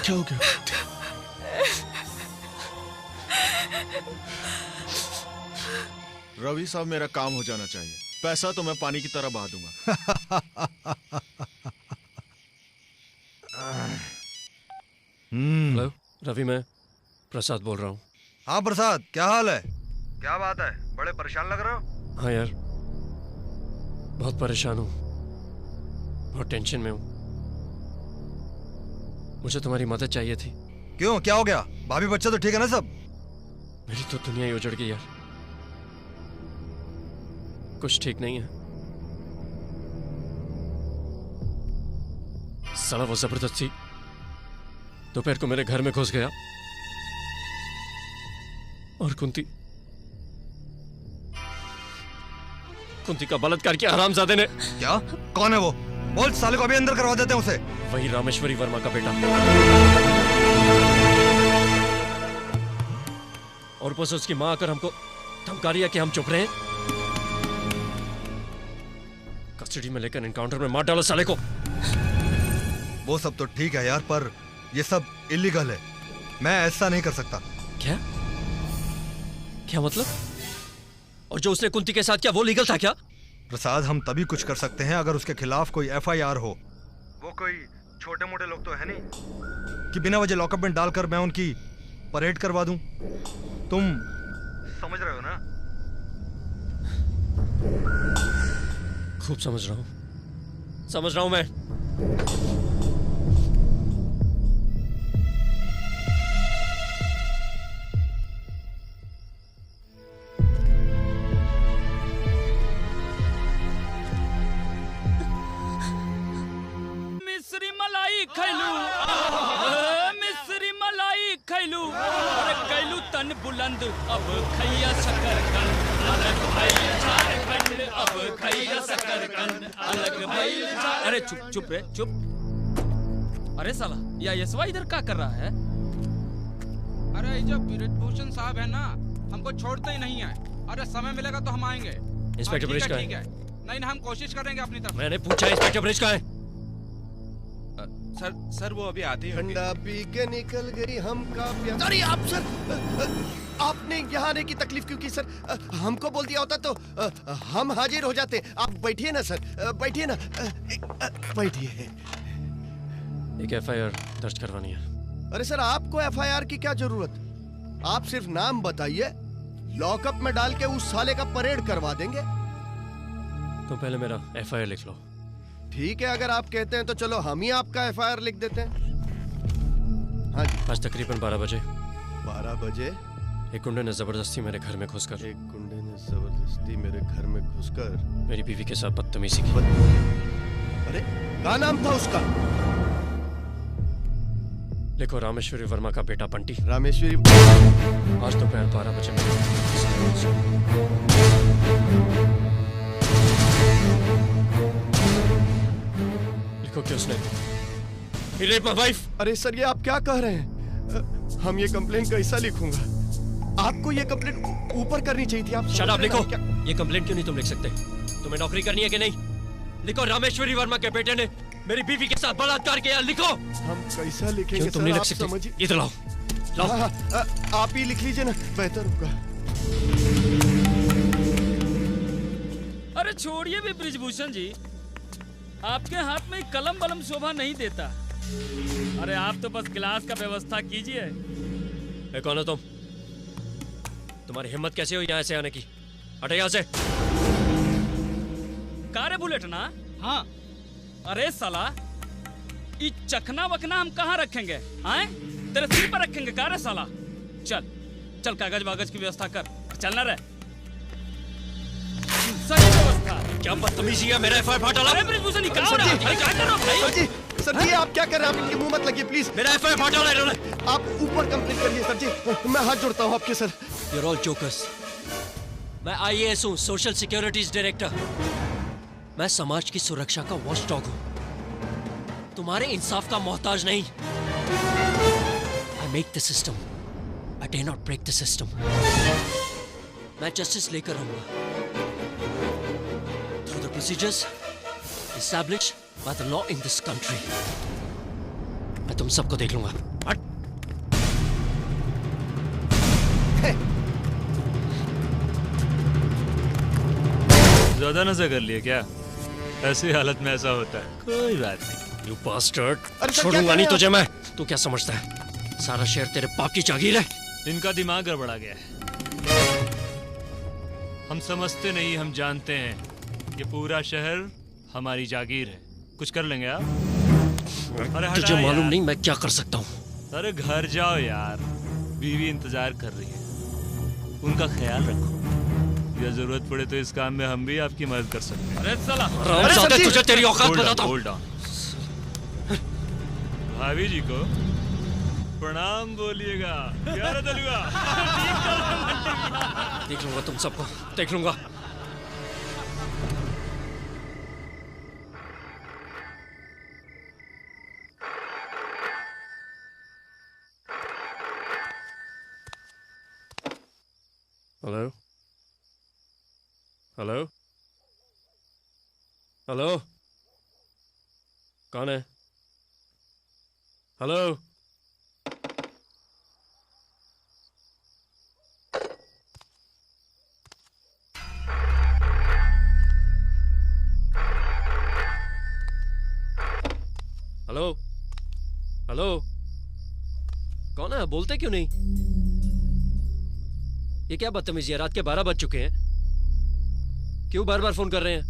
क्या हो गया? रवि साहब, मेरा काम हो जाना चाहिए। पैसा तो मैं पानी की तरह बहा दूंगा। हेलो रवि, मैं प्रसाद बोल रहा हूँ। हाँ प्रसाद, क्या हाल है? क्या बात है, बड़े परेशान लग रहे हो? हाँ यार, बहुत परेशान हूँ, बहुत टेंशन में हूँ। मुझे तुम्हारी मदद चाहिए थी। क्यों, क्या हो गया? भाभी बच्चे तो ठीक है ना सब? मेरी तो दुनिया ही उजड़ गई यार, कुछ ठीक नहीं है। साला वो जबरदस्ती दोपहर को मेरे घर में घुस गया और कुंती का बलात्कार किया हरामजादे ने। क्या? कौन है वो? बोल, साले को अभी अंदर करवा देते हैं उसे। वही रामेश्वरी वर्मा का बेटा। और ऊपर से उसकी मां आकर हमको धमका रही है कि हम चुप रहे हैं। कस्टडी में लेकर एनकाउंटर में मार डालो साले को। वो सब तो ठीक है यार, पर ये सब इलीगल है। मैं ऐसा नहीं कर सकता। क्या मतलब? और जो उसने कुंती के साथ किया वो लीगल था क्या? प्रसाद, हम तभी कुछ कर सकते हैं अगर उसके खिलाफ कोई FIR हो। वो कोई छोटे मोटे लोग तो है नहीं कि बिना वजह लॉकअप में डालकर मैं उनकी परेड करवा दूं। तुम समझ रहे हो ना? खूब समझ रहा हूं मैं। मिस्री मलाई खैलू, मिस्री मलाई खैलू, अरे कैलू तन बुलंद, अब खैया शकरकंद, अलग भइल झारखंड, अब खैया शकरकंद, अलग भइल झारखंड। अरे चुप चुप रे चुप। अरे साला, या यशवा इधर क्या कर रहा है? अरे ये जो ब्रिजभूषण साहब है ना, हमको छोड़ते ही नहीं है। अरे समय मिलेगा तो हम आएंगे। इंस्पेक्टर ब्रिज का ठीक है। नहीं, हम कोशिश करेंगे अपनी तरफ। मैंने पूछा इंस्पेक्टर ब्रिज का है? सर वो अभी आते ही ठंडा पी के निकल गई हमका प्यार। अरे आप सर, आपने यहाँ आने की तकलीफ क्यों की सर? हमको बोल दिया होता तो हम हाजिर हो जाते। आप बैठिए ना सर, बैठिए ना, बैठिए। एक FIR दर्ज करवानी है। अरे सर, आपको FIR की क्या जरूरत? आप सिर्फ नाम बताइए, लॉकअप में डाल के उस साले का परेड करवा देंगे। तुम पहले मेरा FIR लिख लो। ठीक है, अगर आप कहते हैं तो चलो हम ही आपका FIR लिख देते हैं। हाँ जी। आज तकरीबन 12 बजे। 12 बजे? एक गुंडे ने जबरदस्ती मेरे घर में घुसकर मेरी बीवी के साथ बदतमीजी की। अरे क्या नाम था उसका? लिखो, रामेश्वरी वर्मा का बेटा बंटी। रामेश्वरी। आज दोपहर 12 बजे लिखो कि उसने He raped my wife। अरे सर, ये आप क्या कह रहे हैं? हम ये कंप्लेन कैसा लिखूंगा? आपको ये कंप्लेन ऊपर करनी चाहिए थी। आप शट अप। लिखो। ये कंप्लेन क्यों नहीं तुम लिख सकते? तुम्हें नौकरी करनी है कि नहीं? लिखो, रामेश्वरी वर्मा के बेटे ने मेरी बीवी के साथ बलात्कार किया। लिखो। हम कैसा लिखेंगे? तुम नहीं लिख सकते? इधर लाओ। आप ही लिख लीजिए ना, बेहतर होगा। अरे छोड़िए भी ब्रिजभूषण जी, आपके हाथ में कलम बलम शोभा नहीं देता। अरे आप तो बस गिलास का व्यवस्था कीजिए। कौन हो तुम? तुम्हारी हिम्मत कैसे हुई यहाँ से आने की? हटो यहाँ से। कारे बुलेट ना? हाँ। अरे साला, ये चखना वखना हम कहाँ रखेंगे? आए तेरे सिर पर रखेंगे कारे साला? चल चल, कागज वागज की व्यवस्था कर। चलना रे। सही व्यवस्था। क्या बदतमीजी है? मेरा FIR फाड़ डाला। अरे ब्रिजभूषण जी, क्या हो रहा है? अरे क्या कर रहे हो भाई? सर जी, आप क्या कर रहे हैं? आप इनके मुंह मत लगिए प्लीज। मेरा FIR फाड़ डाला इन्होंने। आप ऊपर कंप्लेंट करिए सर जी, मैं हाथ जोड़ता हूँ आपके सर। You're all jokers। मैं IAS हूँ, सोशल सिक्योरिटीज डायरेक्टर। मैं समाज की सुरक्षा का वॉचडॉग हूँ, तुम्हारे इंसाफ का मोहताज नहीं। I make the system, I dare not break the system। मैं जस्टिस लेकर आऊंगा through the procedures established by the law in this country। मैं तुम सबको देख लूंगा। ज्यादा नशा कर लिए क्या? ऐसी हालत में ऐसा होता है। कोई बात नहीं। यू बास्टर्ड, छोड़ूंगा नहीं तुझे मैं। तू क्या समझता है सारा शहर तेरे बाप की जागीर है? इनका दिमाग गड़बड़ा गया है। हम समझते नहीं, हम जानते हैं ये पूरा शहर हमारी जागीर है। कुछ कर लेंगे आप? अरे तुझे मालूम नहीं मैं क्या कर सकता हूँ। अरे घर जाओ यार, बीवी इंतजार कर रही है, उनका ख्याल रखो। या जरूरत पड़े तो इस काम में हम भी आपकी मदद कर सकते हैं। अरे साला, तुझे तेरी औकात बताता हूँ। Hold on. भाभी जी को प्रणाम बोलिएगा। क्या रे दलुआ? देख लूंगा तुम सबको, देख लूंगा। हेलो हेलो हेलो, कौन है? हेलो, हेलो हेलो, कौन है? बोलते क्यों नहीं? ये क्या बदतमीजी है? रात के 12 बज चुके हैं, क्यों बार बार फोन कर रहे हैं?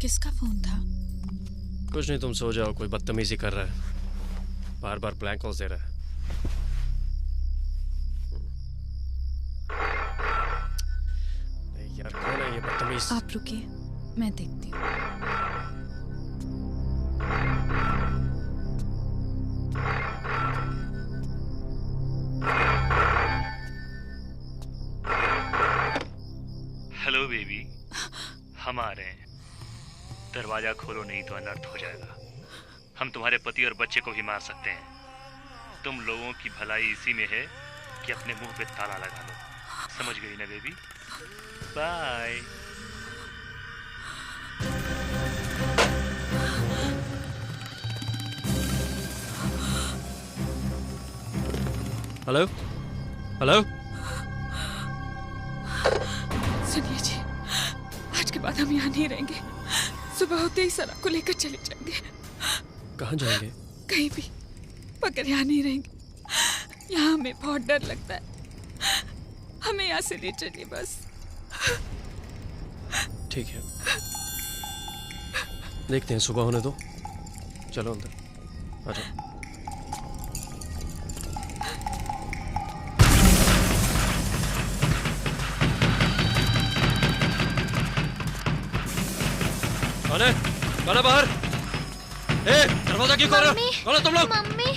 किसका फोन था? कुछ नहीं, तुम सो जाओ। कोई बदतमीजी कर रहा है, बार बार ब्लैंक कॉल्स दे रहा है। यार कौन है ये बदतमीज? आप रुकिए, मैं देखती हूँ। हेलो बेबी, हम आ रहे हैं। दरवाजा खोलो नहीं तो अनर्थ हो जाएगा। हम तुम्हारे पति और बच्चे को भी मार सकते हैं। तुम लोगों की भलाई इसी में है कि अपने मुंह पे ताला लगा लो। समझ गई ना बेबी? बाय। हेलो हेलो, सुनिए जी, आज के बाद हम यहाँ नहीं रहेंगे। सुबह होते ही सरा को लेकर चले जाएंगे। कहाँ जाएंगे? कहीं भी, मगर यहाँ नहीं रहेंगे। यहाँ हमें बहुत डर लगता है। हमें यहाँ से ले चलिए बस। ठीक है, देखते हैं, सुबह होने दो। चलो अंदर आ जाओ। कौन है? कौन है बाहर? दरवाजा क्यों खोल रहे हो? कौन है तुम लोग? Mummy,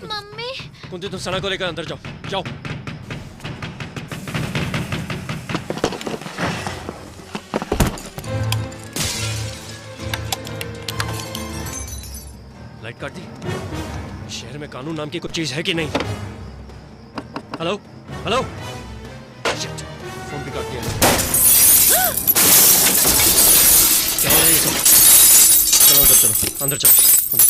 mummy. कुंती, तुम सना को लेकर अंदर जाओ, जाओ। लाइट काट दी। शहर में कानून नाम की कुछ चीज है कि नहीं? हेलो हेलो, शिट, फोन भी काट दिया। क्या हो रहा है ये सब? चलो अंदर, चलो अंदर, चलो अंदर।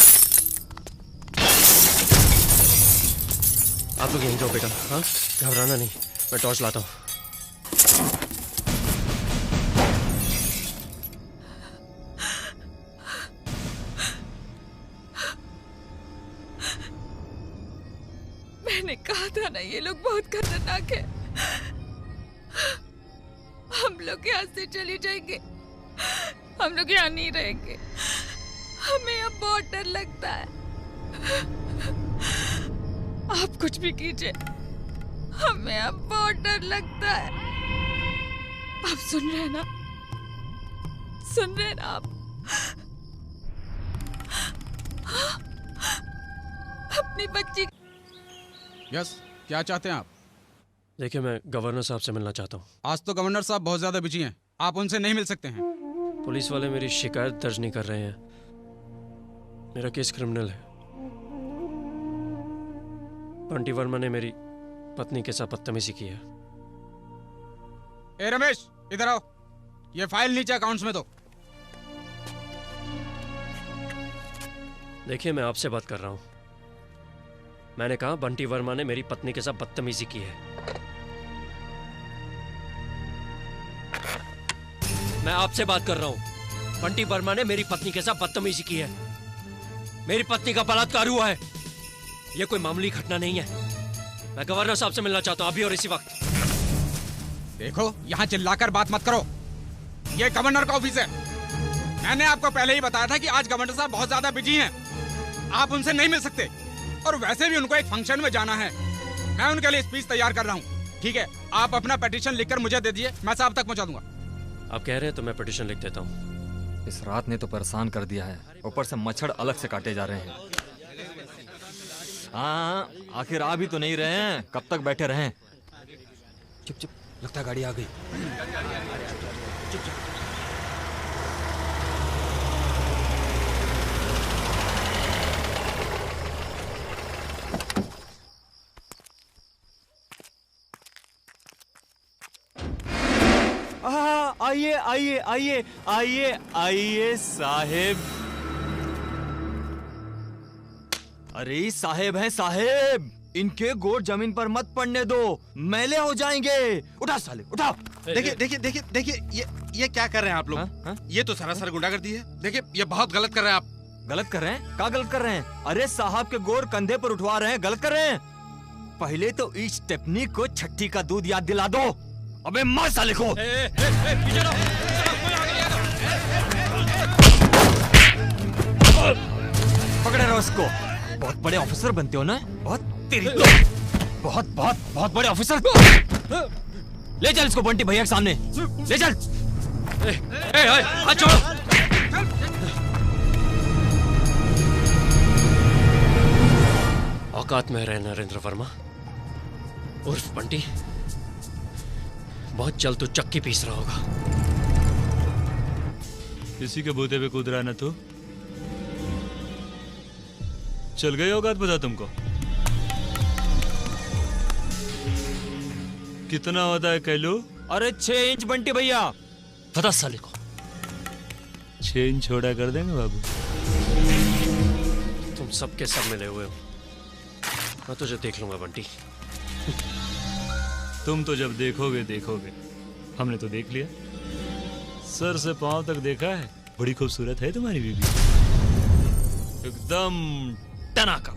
आप लोग यहीं जाओ बेटा, हाँ? घबराना नहीं, मैं टॉर्च लाता हूँ। मैंने कहा था ना, ये लोग बहुत खतरनाक है। हम लोग यहाँ से चले जाएंगे। हम लोग यहाँ नहीं रहेंगे। हमें अब बहुत डर लगता है। आप कुछ भी कीजिए, हमें अब बहुत डर लगता है। आप सुन रहे हैं ना? सुन रहे हैं ना आप? अपनी बच्ची। यस, क्या चाहते हैं आप? देखिए, मैं गवर्नर साहब से मिलना चाहता हूँ। आज तो गवर्नर साहब बहुत ज्यादा बिजी हैं, आप उनसे नहीं मिल सकते हैं। पुलिस वाले मेरी शिकायत दर्ज नहीं कर रहे हैं। मेरा केस क्रिमिनल है। बंटी वर्मा ने मेरी पत्नी के साथ बदतमीजी की है। ए रमेश, इधर आओ। ये फाइल नीचे अकाउंट्स में दो। देखिए, मैं आपसे बात कर रहा हूं। मैंने कहा बंटी वर्मा ने मेरी पत्नी के साथ बदतमीजी की है। मैं आपसे बात कर रहा हूं। बंटी वर्मा ने मेरी पत्नी के साथ बदतमीजी की है। मेरी पत्नी का बलात्कार हुआ है। यह कोई मामूली घटना नहीं है। मैं गवर्नर साहब से मिलना चाहता हूं अभी और इसी वक्त। देखो, यहाँ चिल्लाकर बात मत करो। ये गवर्नर का ऑफिस है। मैंने आपको पहले ही बताया था कि आज गवर्नर साहब बहुत ज्यादा बिजी हैं। आप उनसे नहीं मिल सकते। और वैसे भी उनको एक फंक्शन में जाना है। मैं उनके लिए स्पीच तैयार कर रहा हूँ। ठीक है, आप अपना पिटीशन लिखकर मुझे दे दीजिए, मैं साहब तक पहुँचा दूंगा। आप कह रहे हैं तो मैं पिटीशन लिख देता हूँ। इस रात ने तो परेशान कर दिया है, ऊपर से मच्छर अलग से काटे जा रहे हैं। हाँ, आखिर आ भी तो नहीं रहे हैं, कब तक बैठे रहें? चुप चुप, लगता है गाड़ी आ गई। चुप चुप। आइए आइए आइए आइए आइए साहेब। अरे साहेब हैं साहेब, इनके गोड़ जमीन पर मत पड़ने दो, मैले हो जाएंगे। उठा साले उठा। देखिए देखिए देखिए देखिए, ये क्या कर रहे हैं आप लोग? ये तो सरासर गुंडागर्दी है। देखिए, ये बहुत गलत कर रहे हैं आप। गलत कर रहे हैं? क्या गलत कर रहे हैं? अरे साहब के गोड़ कंधे पर उठवा रहे हैं, गलत कर रहे हैं। पहले तो इस टेपनी को छठी का दूध याद दिला दो। अबे मार साले को। पकड़े रहो इसको। बहुत बड़े ऑफिसर बनते हो ना? बहुत तेरी बहुत बहुत बहुत बड़े ऑफिसर। ले चल इसको बंटी भैया के सामने ले चल। हाथ छोड़ो। औकात में रहे नरेंद्र वर्मा उर्फ बंटी। बहुत जल्द तू चक्की पीस रहा होगा। किसी के बूते पे कूद रहा ना तू? चल गई औकात पता तुमको? कितना होता है कैलू? अरे 6 इंच बंटी भैया। पता साले को 6 इंच छोड़ा कर देंगे बाबू। तुम सबके सब मिले हुए हो। मैं तुझे देख लूंगा बंटी। तुम तो जब देखोगे देखोगे, हमने तो देख लिया। सर से पांव तक देखा है। बड़ी खूबसूरत है तुम्हारी बीबी, एकदम टनाका।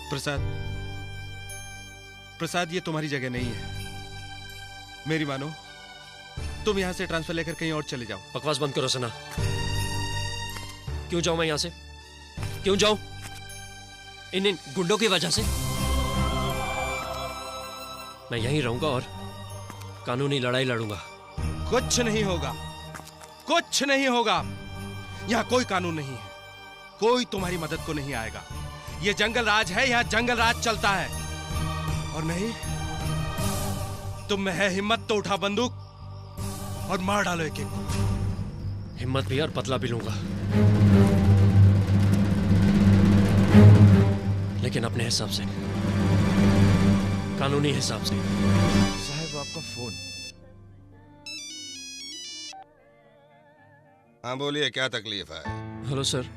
प्रसाद, प्रसाद, ये तुम्हारी जगह नहीं है। मेरी मानो, तुम यहाँ से ट्रांसफर लेकर कहीं और चले जाओ। बकवास बंद करो सना। क्यों जाऊं मैं यहाँ से? क्यों जाऊं? इन गुंडों की वजह से? मैं यहीं रहूंगा और कानूनी लड़ाई लड़ूंगा। कुछ नहीं होगा, कुछ नहीं होगा। यहाँ कोई कानून नहीं है, कोई तुम्हारी मदद को नहीं आएगा। ये जंगल राज है, यहाँ जंगल राज चलता है। और नहीं, तुम में है हिम्मत तो उठा बंदूक और मार डालो एक एक। हिम्मत भी और बदला भी लूंगा, लेकिन अपने हिसाब से, कानूनी हिसाब से। साहब आपका फोन। हाँ बोलिए, क्या तकलीफ है? Hello sir.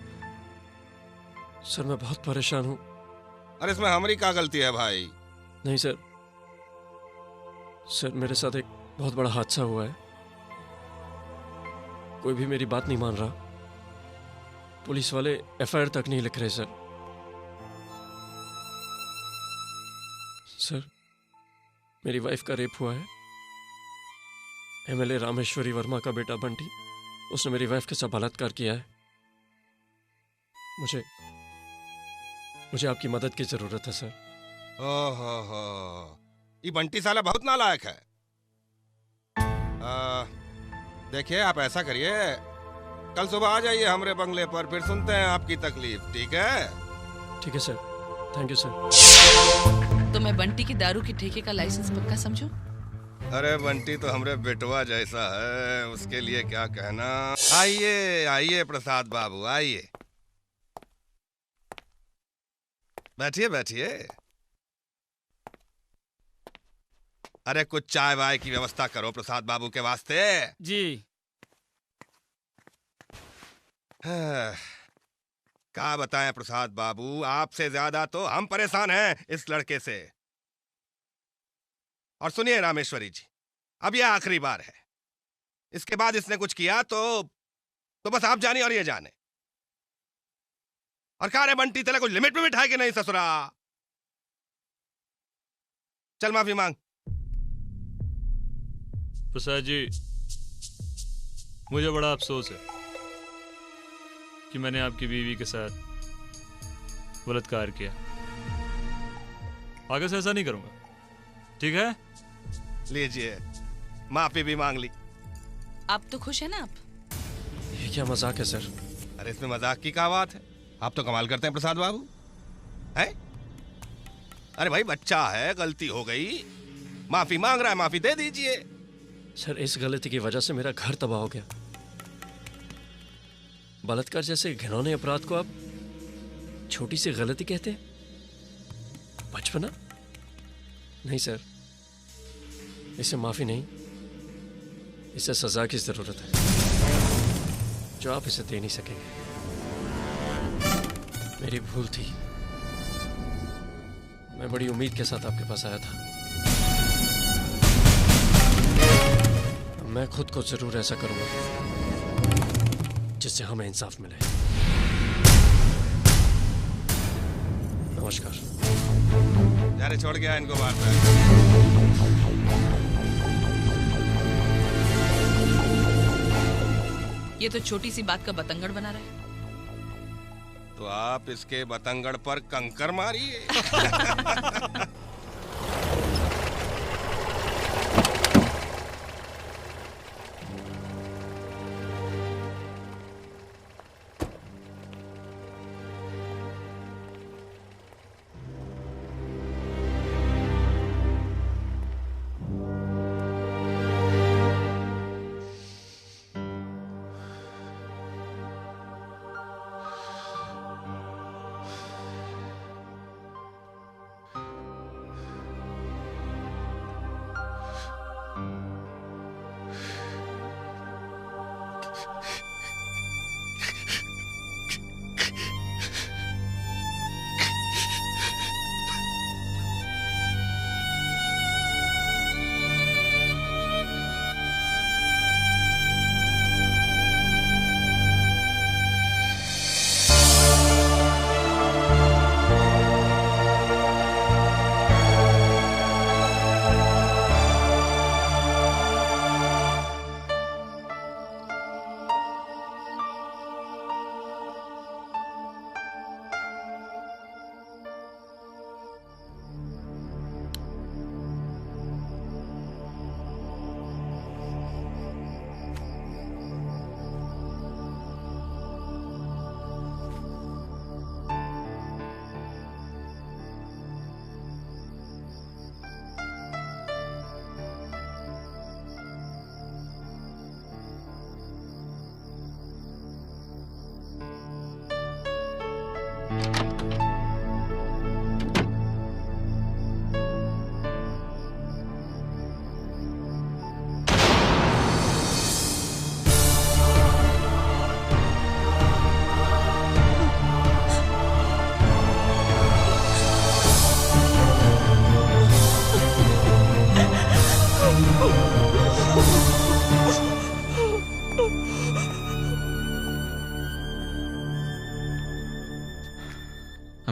सर मैं बहुत परेशान हूँ। अरे इसमें हमारी क्या गलती है भाई? नहीं सर, सर मेरे साथ एक बहुत बड़ा हादसा हुआ है। कोई भी मेरी बात नहीं मान रहा। पुलिस वाले एफआईआर तक नहीं लिख रहे सर। सर मेरी वाइफ का रेप हुआ है। एमएलए रामेश्वरी वर्मा का बेटा बंटी, उसने मेरी वाइफ के साथ बलात्कार किया है। मुझे आपकी मदद की जरूरत है सर। ओहो, ये बंटी साला बहुत नालायक है। देखिए, आप ऐसा करिए, कल सुबह आ जाइए हमारे बंगले पर, फिर सुनते हैं आपकी तकलीफ। ठीक है? ठीक है सर, थैंक यू सर। तो मैं बंटी की दारू की ठेके का लाइसेंस पक्का समझूं? अरे बंटी तो हमरे बेटवा जैसा है, उसके लिए क्या कहना। आइए आइए प्रसाद बाबू, आइए, बैठिए बैठिए। अरे कुछ चाय वाय की व्यवस्था करो प्रसाद बाबू के वास्ते। जी। क्या बताएं प्रसाद बाबू, आपसे ज्यादा तो हम परेशान हैं इस लड़के से। और सुनिए रामेश्वरी जी, अब यह आखिरी बार है। इसके बाद इसने कुछ किया तो बस आप जानिए और ये जाने। और कहा रे बंटी, तेरे कुछ लिमिट में बिठाए कि नहीं ससुरा? चल माफी मांग। प्रसाद जी, मुझे बड़ा अफसोस है कि मैंने आपकी बीवी के साथ बलात्कार किया। आगे से ऐसा नहीं करूंगा, ठीक है? लीजिए, माफी भी मांग ली। आप तो खुश है ना? आप ये क्या मजाक है सर? अरे इसमें मजाक की क्या बात है? आप तो कमाल करते हैं प्रसाद बाबू, हैं? अरे भाई बच्चा है, गलती हो गई, माफी मांग रहा है, माफी दे दीजिए। सर, इस गलती की वजह से मेरा घर तबाह हो गया। बलात्कार जैसे घिनौने अपराध को आप छोटी सी गलती कहते हैं? बचपना? नहीं सर, इसे माफी नहीं, इसे सजा की जरूरत है जो आप इसे दे नहीं सकेंगे। मेरी भूल थी, मैं बड़ी उम्मीद के साथ आपके पास आया था। मैं खुद को जरूर ऐसा करूंगा जिससे हमें इंसाफ मिले। नमस्कार। यार छोड़ गया इनको बाहर। ये तो छोटी सी बात का बतंगड़ बना रहा है। तो आप इसके बतंगड़ पर कंकर मारिए।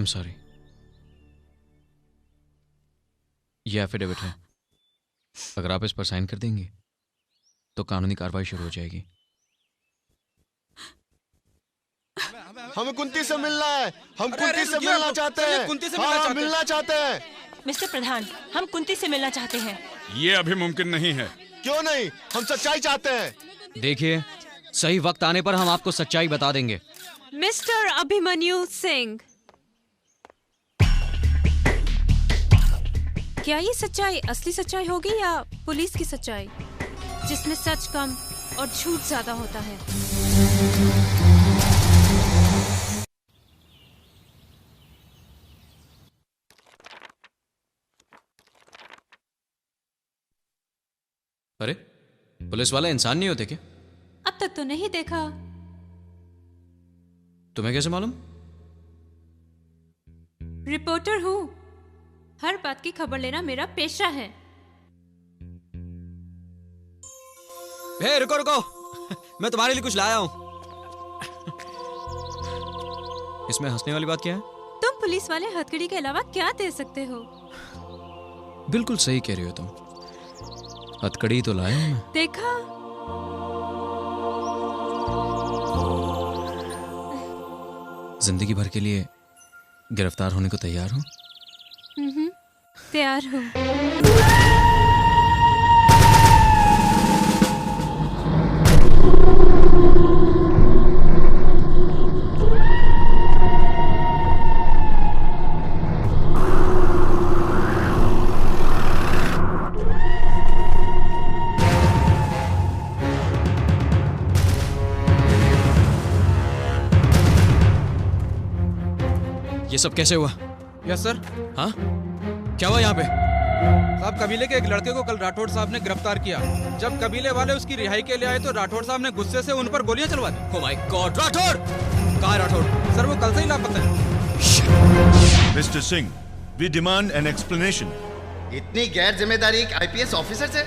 I'm sorry. ये एफिडेविट है, अगर आप इस पर साइन कर देंगे तो कानूनी कार्रवाई शुरू हो जाएगी। हमें कुंती से मिलना है, हम कुंती से मिलना चाहते हैं। हाँ, मिलना चाहते हैं। मिस्टर प्रधान, हम कुंती से मिलना चाहते हैं। ये अभी मुमकिन नहीं है। क्यों नहीं? हम सच्चाई चाहते हैं। देखिए, सही वक्त आने पर हम आपको सच्चाई बता देंगे। मिस्टर अभिमन्यु सिंह, क्या ये सच्चाई असली सच्चाई होगी या पुलिस की सच्चाई, जिसमें सच कम और झूठ ज्यादा होता है? पुलिस वाले इंसान नहीं होते क्या? अब तक तो नहीं देखा। तुम्हें कैसे मालूम? रिपोर्टर हूँ, हर बात की खबर लेना मेरा पेशा है। हे रुको रुको, मैं तुम्हारे लिए कुछ लाया हूँ। इसमें हंसने वाली बात क्या है? तुम पुलिस वाले हथकड़ी के अलावा क्या दे सकते हो? बिल्कुल सही कह रही हो तुम। हथकड़ी तो लाया हूं मैं। देखा? जिंदगी भर के लिए गिरफ्तार होने को तैयार हो? तैयार हूँ। ये सब कैसे हुआ? Yes sir. हाँ, क्या हुआ यहाँ पे? साहब, कबीले के एक लड़के को कल राठौड़ साहब ने गिरफ्तार किया। जब कबीले वाले उसकी रिहाई के लिए आए तो राठौड़ साहब ने गुस्से से उन पर गोलियां चलवा दी। Oh my God, Rathore! कहाँ है राठौड़? सर वो कल से ही लापता है। Mister Singh, we demand an explanation. इतनी गैर जिम्मेदारी एक आईपीएस ऑफिसर से?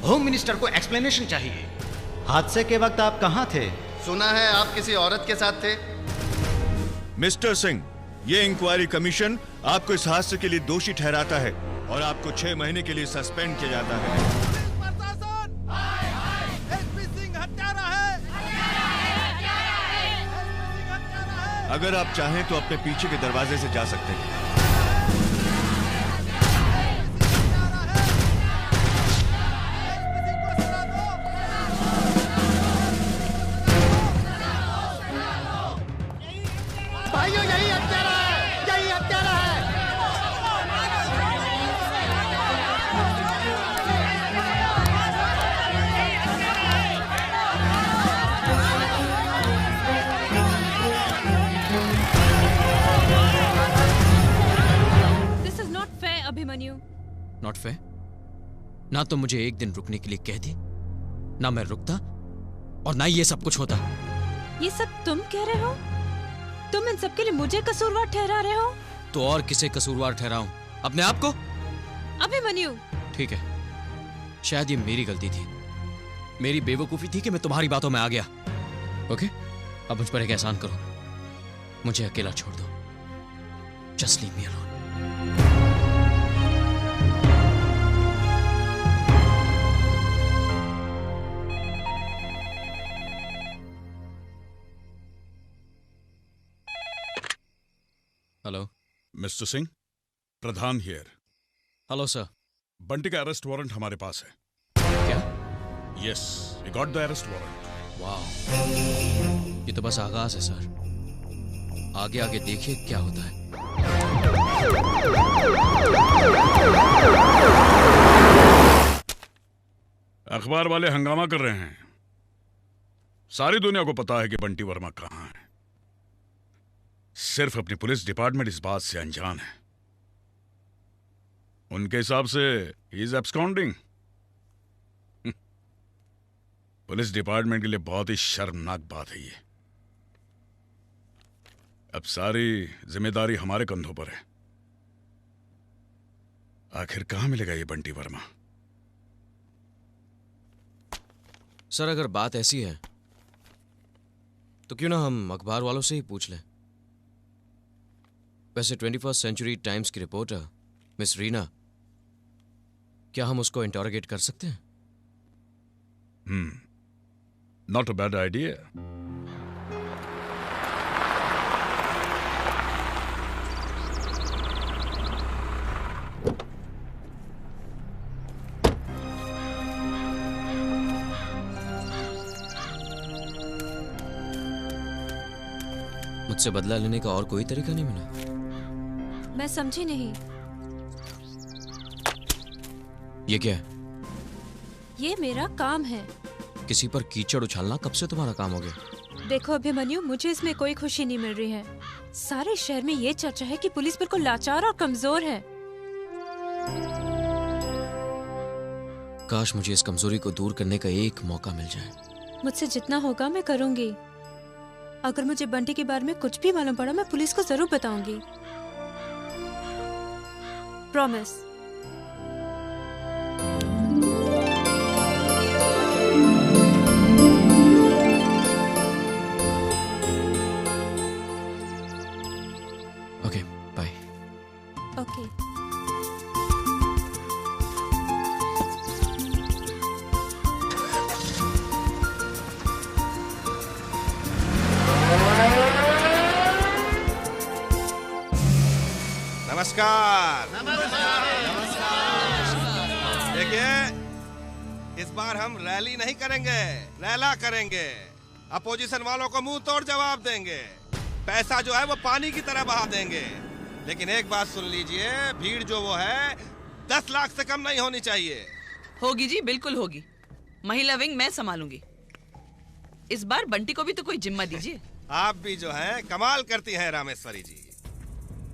होम मिनिस्टर को एक्सप्लेनेशन चाहिए। हादसे के वक्त आप कहाँ थे? सुना है आप किसी औरत के साथ थे। मिस्टर सिंह, ये इंक्वायरी कमीशन आपको इस हादसे के लिए दोषी ठहराता है और आपको 6 महीने के लिए सस्पेंड किया जाता है। अगर आप चाहें तो अपने पीछे के दरवाजे से जा सकते हैं। भाइयों, यही हत्यारा है, यही हत्यारा है। This is not fair, Abhimanyu. Not fair? ना तो मुझे एक दिन रुकने के लिए कह दी, ना मैं रुकता, और ना ये सब कुछ होता। ये सब तुम कह रहे हो? तुम इन सब के लिए मुझे कसूरवार ठहरा रहे हो? तो और किसे कसूरवार ठहराऊं? अपने आप को? अभिमन्यु, ठीक है, शायद ये मेरी गलती थी, मेरी बेवकूफी थी कि मैं तुम्हारी बातों में आ गया। ओके, अब मुझ पर एक एहसान करो, मुझे अकेला छोड़ दो। Just leave me alone. Hello mister Singh, Pradhan here. Hello sir. Bunty का अरेस्ट वारंट हमारे पास है। क्या? Yes, we got the arrest warrant. वाह, ये तो बस आगाज है सर, आगे आगे देखिए क्या होता है। अखबार वाले हंगामा कर रहे हैं, सारी दुनिया को पता है कि बंटी वर्मा कहां है। सिर्फ अपनी पुलिस डिपार्टमेंट इस बात से अनजान है। उनके हिसाब से he is absconding. Police department के लिए बहुत ही शर्मनाक बात है ये। अब सारी जिम्मेदारी हमारे कंधों पर है। आखिर कहां मिलेगा ये बंटी वर्मा? सर, अगर बात ऐसी है तो क्यों ना हम अखबार वालों से ही पूछ लें। वैसे 21st सेंचुरी टाइम्स की रिपोर्टर मिस रीना, क्या हम उसको इंटरोगेट कर सकते हैं? Not a bad idea. मुझसे बदला लेने का और कोई तरीका नहीं मिला? मैं समझी नहीं। ये क्या है? ये मेरा काम है। किसी पर कीचड़ उछालना कब से तुम्हारा काम हो गया? देखो अभिमन्यु, मुझे इसमें कोई खुशी नहीं मिल रही है। सारे शहर में ये चर्चा है कि पुलिस बिल्कुल लाचार और कमजोर है। काश मुझे इस कमजोरी को दूर करने का एक मौका मिल जाए। मुझसे जितना होगा मैं करूंगी। अगर मुझे बंटी के बारे में कुछ भी मालूम पड़ा मैं पुलिस को जरूर बताऊंगी। प्रॉमिस। Okay, bye. ओके। नमस्कार। देखिए, इस बार हम रैली नहीं करेंगे, लैला करेंगे। अपोजिशन वालों को मुंह तोड़ जवाब देंगे। पैसा जो है वो पानी की तरह बहा देंगे। लेकिन एक बात सुन लीजिए, भीड़ जो वो है 10 लाख से कम नहीं होनी चाहिए। होगी जी, बिल्कुल होगी। महिला विंग मैं संभालूंगी। इस बार बंटी को भी तो कोई जिम्मा दीजिए। आप भी जो है कमाल करती हैं रामेश्वरी जी।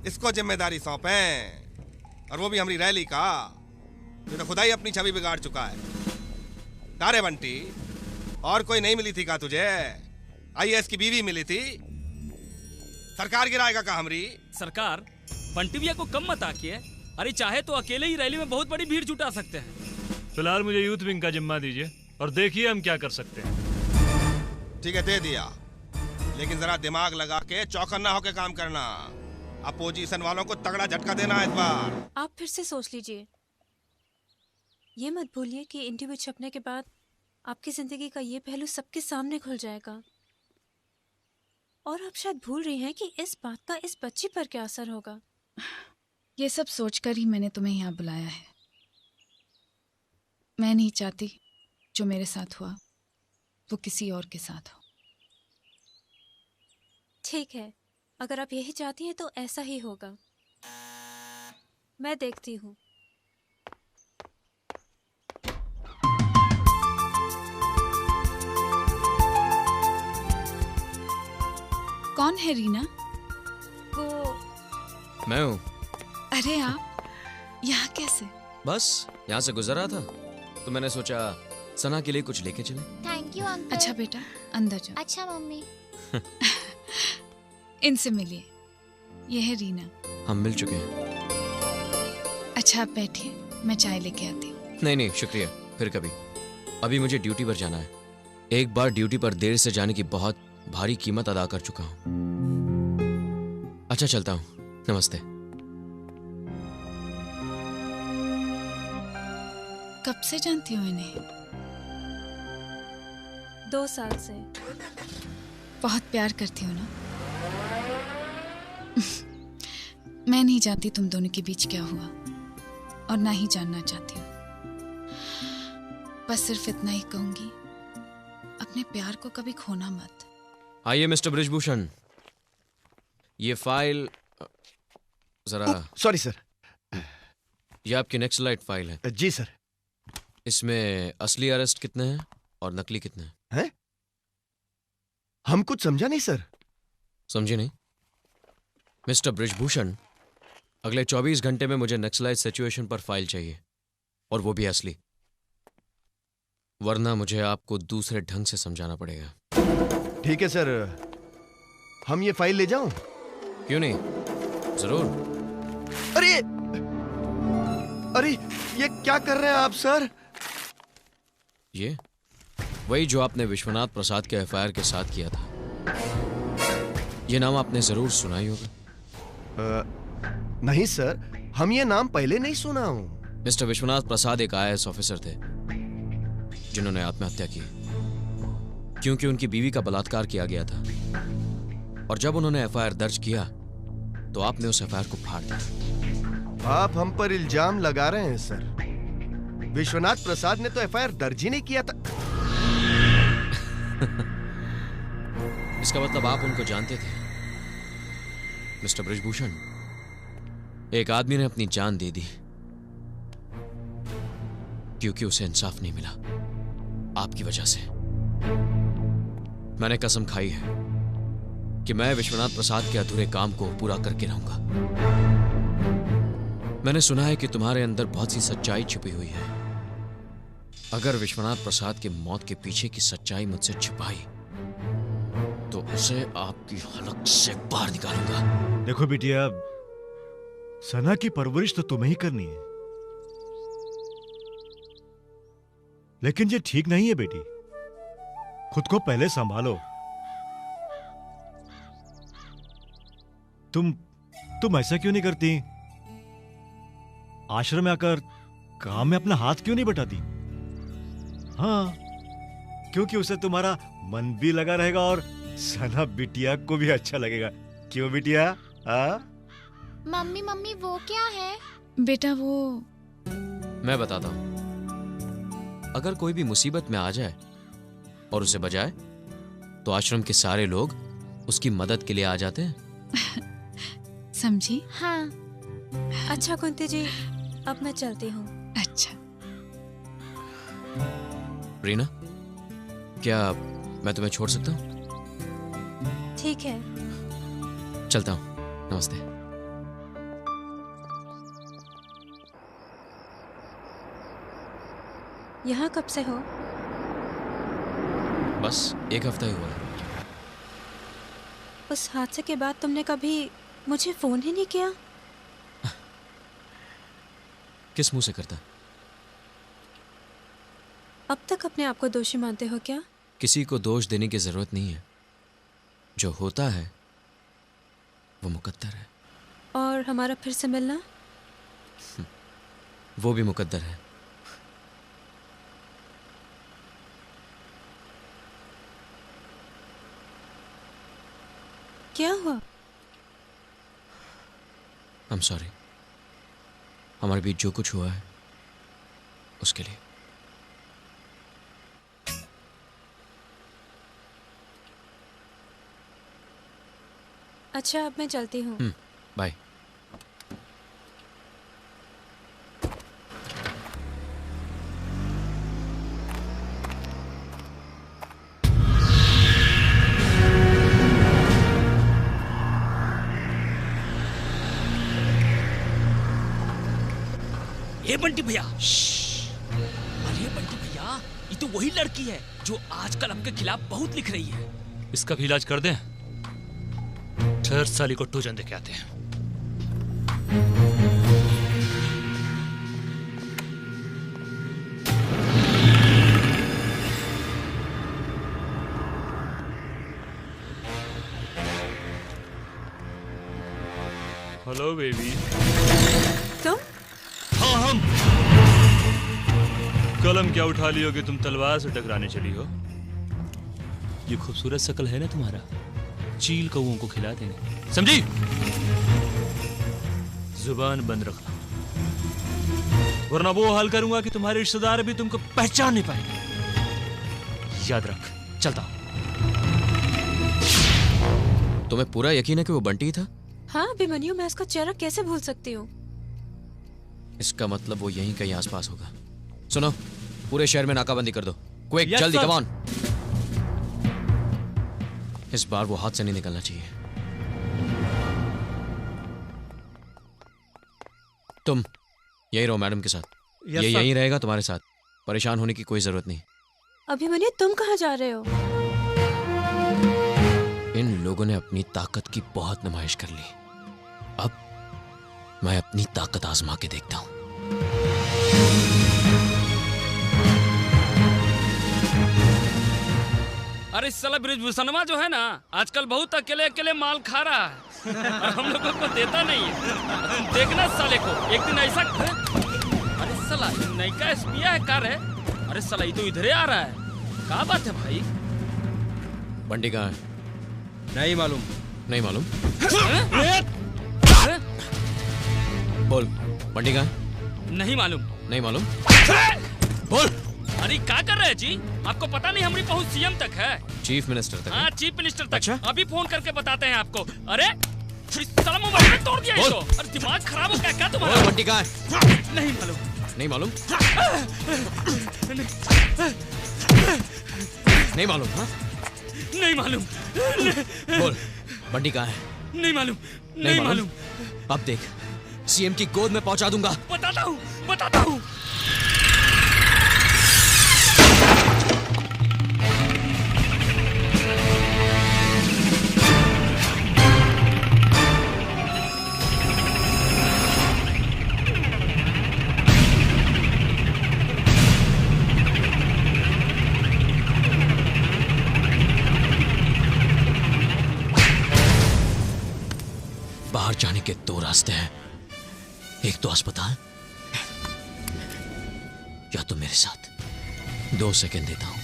इसको जिम्मेदारी सौंपें, और वो भी हमारी रैली का। ये तो खुदा ही अपनी छवि बिगाड़ चुका है। तारे बंटी, और कोई नहीं मिली थी का तुझे? आईएएस की बीवी मिली थी। सरकार गिराएगा का हमरी? सरकार बंटी भैया को कम मत आकिए। अरे चाहे तो अकेले ही रैली में बहुत बड़ी भीड़ जुटा सकते हैं। फिलहाल मुझे यूथ विंग का जिम्मा दीजिए और देखिए हम क्या कर सकते हैं। ठीक है, दे दिया। लेकिन जरा दिमाग लगा के चौकन्ना होके काम करना। अपोजिशन वालों को तगड़ा झटका देना इस बार। आप फिर से सोच लीजिए। ये मत भूलिए कि इंटरव्यू छपने के बाद आपकी जिंदगी का ये पहलू सबके सामने खुल जाएगा। और आप शायद भूल रही हैं कि इस बात का इस बच्ची पर क्या असर होगा। ये सब सोचकर ही मैंने तुम्हें यहाँ बुलाया है। मैं नहीं चाहती जो मेरे साथ हुआ वो किसी और के साथ हो। ठीक है, अगर आप यही चाहती हैं तो ऐसा ही होगा। मैं देखती हूँ। कौन है रीना? वो मैं हूँ। अरे आप यहाँ कैसे? बस यहाँ से गुजर रहा था तो मैंने सोचा सना के लिए कुछ लेके चले। Thank you uncle. अच्छा बेटा, अंदर जाओ। अच्छा मम्मी। इनसे मिलिए, ये है रीना। हम मिल चुके हैं। अच्छा आप बैठिए, मैं चाय लेके आती हूँ। नहीं नहीं शुक्रिया, फिर कभी। अभी मुझे ड्यूटी पर जाना है। एक बार ड्यूटी पर देर से जाने की बहुत भारी कीमत अदा कर चुका हूँ। अच्छा चलता हूँ, नमस्ते। कब से जानती हो इन्हें? 2 साल से। बहुत प्यार करती हो ना? मैं नहीं जानती तुम दोनों के बीच क्या हुआ और ना ही जानना चाहती हूँ। बस सिर्फ इतना ही कहूंगी, अपने प्यार को कभी खोना मत। आइए मिस्टर बृजभूषण, ये फाइल जरा। Sorry sir. ये आपकी नेक्स्ट लाइट फाइल है। जी सर। इसमें असली अरेस्ट कितने हैं और नकली कितने हैं? हम कुछ समझा नहीं सर। समझे नहीं? मिस्टर बृजभूषण, अगले 24 घंटे में मुझे नक्सलाइट सिचुएशन पर फाइल चाहिए, और वो भी असली। वरना मुझे आपको दूसरे ढंग से समझाना पड़ेगा। ठीक है सर, हम ये फाइल ले जाऊं? क्यों नहीं, जरूर। अरे अरे ये क्या कर रहे हैं आप सर? ये वही जो आपने विश्वनाथ प्रसाद के एफआईआर के साथ किया था। ये नाम आपने जरूर सुना ही होगा। नहीं सर, हम ये नाम पहले नहीं सुना हूं। मिस्टर विश्वनाथ प्रसाद एक आईएएस ऑफिसर थे जिन्होंने आत्महत्या की क्योंकि उनकी बीवी का बलात्कार किया गया था। और जब उन्होंने एफआईआर दर्ज किया तो आपने उस एफआईआर को फाड़ दिया। आप हम पर इल्जाम लगा रहे हैं सर। विश्वनाथ प्रसाद ने तो एफआईआर दर्ज ही नहीं किया था। इसका मतलब आप उनको जानते थे। मिस्टर बृजभूषण, एक आदमी ने अपनी जान दे दी क्योंकि उसे इंसाफ नहीं मिला आपकी वजह से। मैंने कसम खाई है कि मैं विश्वनाथ प्रसाद के अधूरे काम को पूरा करके रहूंगा। मैंने सुना है कि तुम्हारे अंदर बहुत सी सच्चाई छुपी हुई है अगर विश्वनाथ प्रसाद के मौत के पीछे की सच्चाई मुझसे छिपाई तो उसे आपकी हलक से बाहर निकालूंगा। देखो बिटिया, सना की परवरिश तो तुम्हें ही करनी है, लेकिन ये ठीक नहीं है बेटी। खुद को पहले संभालो। तुम ऐसा क्यों नहीं करती? आश्रम में आकर काम में अपना हाथ क्यों नहीं बटाती? हाँ, क्योंकि उसे तुम्हारा मन भी लगा रहेगा और सना बिटिया को भी अच्छा लगेगा। क्यों बिटिया? मम्मी मम्मी वो क्या है? बेटा वो मैं बताता हूं। अगर कोई भी मुसीबत में आ जाए और उसे बचाए तो आश्रम के सारे लोग उसकी मदद के लिए आ जाते हैं। समझी? हाँ। अच्छा कुंती जी, अब मैं चलती हूँ। अच्छा। रीना, क्या मैं तुम्हें छोड़ सकता हूँ? ठीक है। चलता हूँ। नमस्ते। यहाँ कब से हो? बस 1 हफ्ता ही हुआ है। उस हादसे के बाद तुमने कभी मुझे फोन ही नहीं किया? किस मुंह से करता? अब तक अपने आप को दोषी मानते हो क्या? किसी को दोष देने की जरूरत नहीं है। जो होता है वो मुकद्दर है। और हमारा फिर से मिलना? वो भी मुकद्दर है। क्या हुआ? I'm sorry। हमारे बीच जो कुछ हुआ है उसके लिए। अच्छा, अब मैं चलती हूँ। बाय। ए बंटी भैया, अरे बंटी भैया, ये तो वही लड़की है जो आजकल हमके खिलाफ बहुत लिख रही है। इसका भी इलाज कर दें। ठहर, साली को टूजन दे के आते हैं। Hello baby. तुम? हाँ, हम। कलम क्या उठा लियोगे तुम? तलवार से टकराने चली हो? ये खूबसूरत शकल है ना तुम्हारा, चील कौओं को खिला देंगे, समझी? जुबान बंद रखना, वरना वो हाल करूंगा कि तुम्हारे रिश्तेदार भी तुमको पहचान नहीं पाएंगे। याद रख। चलता हूं। तुम्हें पूरा यकीन है कि वो बंटी ही था? हाँ अभिमन्यु, मैं उसका चेहरा कैसे भूल सकती हूँ? इसका मतलब वो यहीं कहीं आसपास होगा। सुनो, पूरे शहर में नाकाबंदी कर दो। क्विक, जल्दी, कम ऑन। इस बार वो हाथ से नहीं निकलना चाहिए। तुम यही रहो मैडम के साथ। ये यहीं रहेगा तुम्हारे साथ। परेशान होने की कोई जरूरत नहीं। अभिमन्यु, तुम कहाँ जा रहे हो? इन लोगों ने अपनी ताकत की बहुत नुमाइश कर ली। अब मैं अपनी ताकत आजमा के देखता हूं। अरे साला ब्रिजभूषणवा जो है ना, आजकल बहुत अकेले अकेले माल खा रहा है और हम लोगों को देता नहीं है। तुम देखना साले को, एक दिन ऐसा। अरे साला नयका एसपीआ है कार है। अरे साला ये तो इधर ही आ रहा है। क्या बात है भाई? बंटी कहाँ है? नहीं मालूम। नहीं मालूम? बोल, बंटी कहाँ है? नहीं मालूम। नहीं मालूम? बोल। अरे क्या कर रहे हैं जी? आपको पता नहीं हमारी पहुंच सीएम तक है। चीफ मिनिस्टर तक? हाँ, चीफ मिनिस्टर तक। अच्छा? अभी फोन करके बताते हैं आपको। अरे साला मोबाइल में तोड़ दिया इसको। अरे दिमाग खराब हो क्या तुम्हारा? बंटी कहाँ है? नहीं मालूम। नहीं मालूम? नहीं मालूम? हाँ, नहीं मालूम। बोल, बंटी कहाँ है? नहीं मालूम। नहीं मालूम? अब देख, सीएम की गोद में पहुंचा दूंगा। बताता हूँ, बताता हूँ। बाहर जाने के दो रास्ते हैं, एक तो अस्पताल या तो मेरे साथ। 2 सेकंड देता हूं।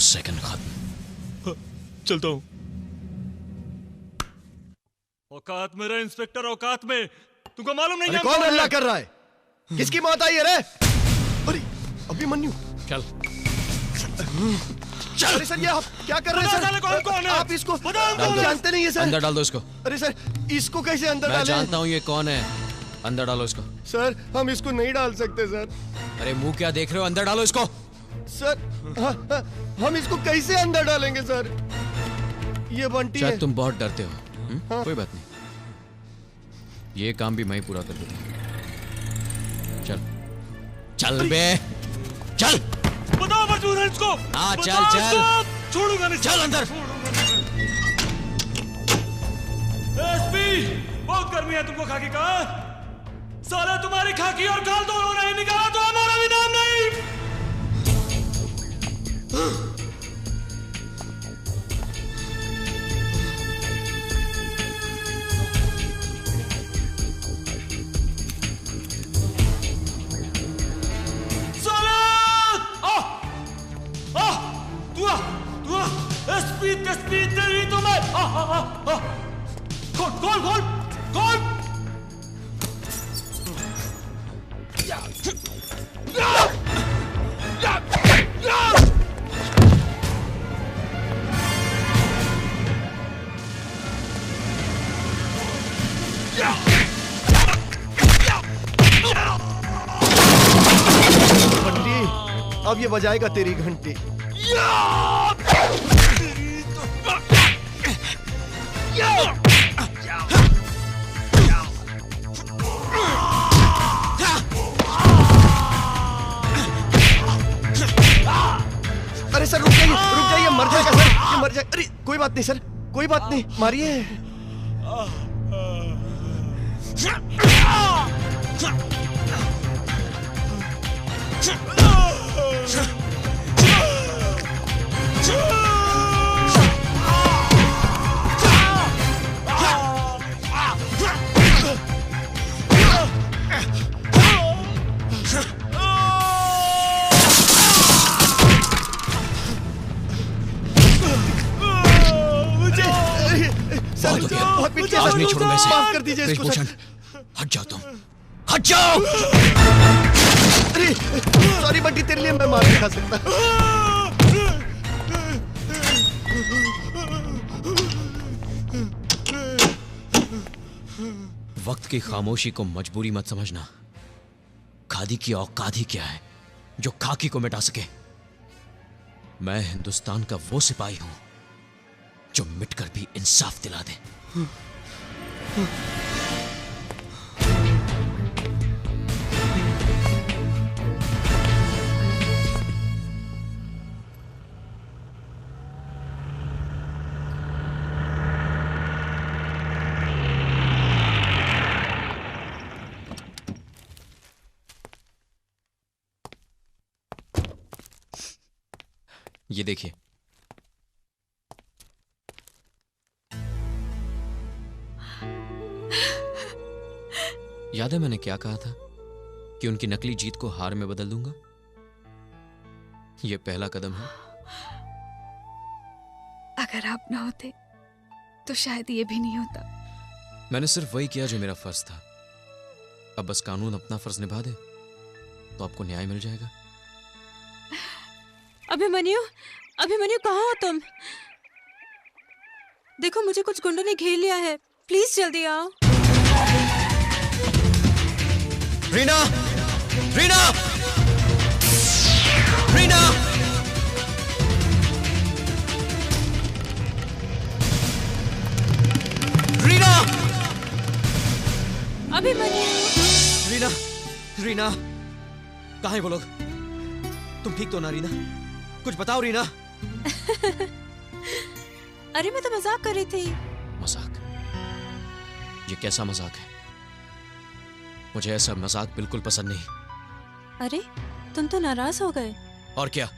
सेकंड खत्म। चलता हूं। औकात में रहे इंस्पेक्टर, औकात में। तुमको मालूम नहीं अरे कौन हल्ला कर रहा है? किसकी मौत आई है रे? अरे अभिमन्यु, चल चल। अरे सर ये आप क्या कर रहे हैं सर? कौन है? आप इसको जानते नहीं है सर? अंदर डाल दो इसको। अरे सर इसको कैसे अंदर मैं डालें? जानता हूं ये कौन है। अंदर डालो इसको। सर हम इसको नहीं डाल सकते सर। अरे मुंह क्या देख रहे हो? अंदर डालो इसको। सर हम इसको कैसे अंदर डालेंगे सर? ये बंटी है। शायद तुम बहुत डरते हो। कोई बात नहीं, ये काम भी मैं ही पूरा कर दूंगा। चल चल बे, चल। बताओ मजबूर है इसको। हाँ चल चल, छोड़ूंगा नहीं। चल अंदर। एसपी, बहुत गर्मी है तुमको खाकी का। साले तुम्हारी खाकी और खाल दोनों नहीं निकाला तो हमारा भी नाम नहीं। एसपी तेरी तो मैं। खोल खोल खोल खोल। बंटी अब ये बजाएगा तेरी घंटी। अरे सर रुक जाइए, मर जाएगा सर, ये मर जाएगा। अरे कोई बात नहीं सर, कोई बात नहीं, मारिए। आज नहीं छोड़ूंगा इसे। माफ कर दीजिए इसको सर। हट जाओ तुम, हट जाओ। अरे सॉरी बंटी, तेरे लिए मैं मार नहीं खा सकता। वक्त की खामोशी को मजबूरी मत समझना। खादी की औकात ही क्या है जो खाकी को मिटा सके। मैं हिंदुस्तान का वो सिपाही हूं जो मिटकर भी इंसाफ दिला दे। ये देखिए, याद है मैंने क्या कहा था कि उनकी नकली जीत को हार में बदल दूंगा। यह पहला कदम है। अगर आप ना होते तो शायद ये भी नहीं होता। मैंने सिर्फ वही किया जो मेरा फर्ज था। अब बस कानून अपना फर्ज निभा दे तो आपको न्याय मिल जाएगा। अभिमन्यु, अभिमन्यु कहाँ हो तुम? देखो मुझे कुछ गुंडों ने घेर लिया है, प्लीज जल्दी आओ। रीना, रीना, रीना, रीना, अभिमन्यु। रीना, रीना, कहाँ है वो लोग? तुम ठीक तो ना रीना? कुछ बताओ रीना। अरे मैं तो मजाक कर रही थी। मजाक? ये कैसा मजाक है? मुझे ऐसा मजाक बिल्कुल पसंद नहीं। अरे तुम तो नाराज हो गए। और क्या,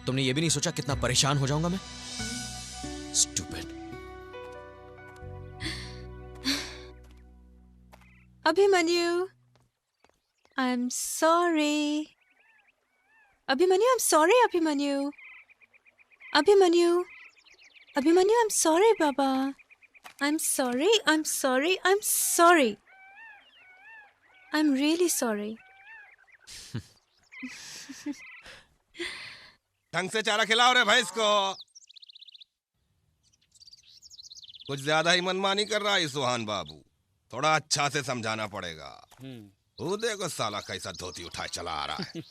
तुमने ये भी नहीं सोचा कितना परेशान हो जाऊंगा मैं? Stupid. Abhimanyu, I'm sorry. Abhimanyu, I'm sorry, Abhimanyu. Abhimanyu, Abhimanyu, I'm sorry, Baba. I'm sorry, I'm sorry, I'm sorry. I'm really sorry. ढंग से चारा खिलाओ रे भैंस को। कुछ ज्यादा ही मनमानी कर रहा है सुहान बाबू, थोड़ा अच्छा से समझाना पड़ेगा। वो देखो साला कैसा धोती उठाए चला आ रहा है।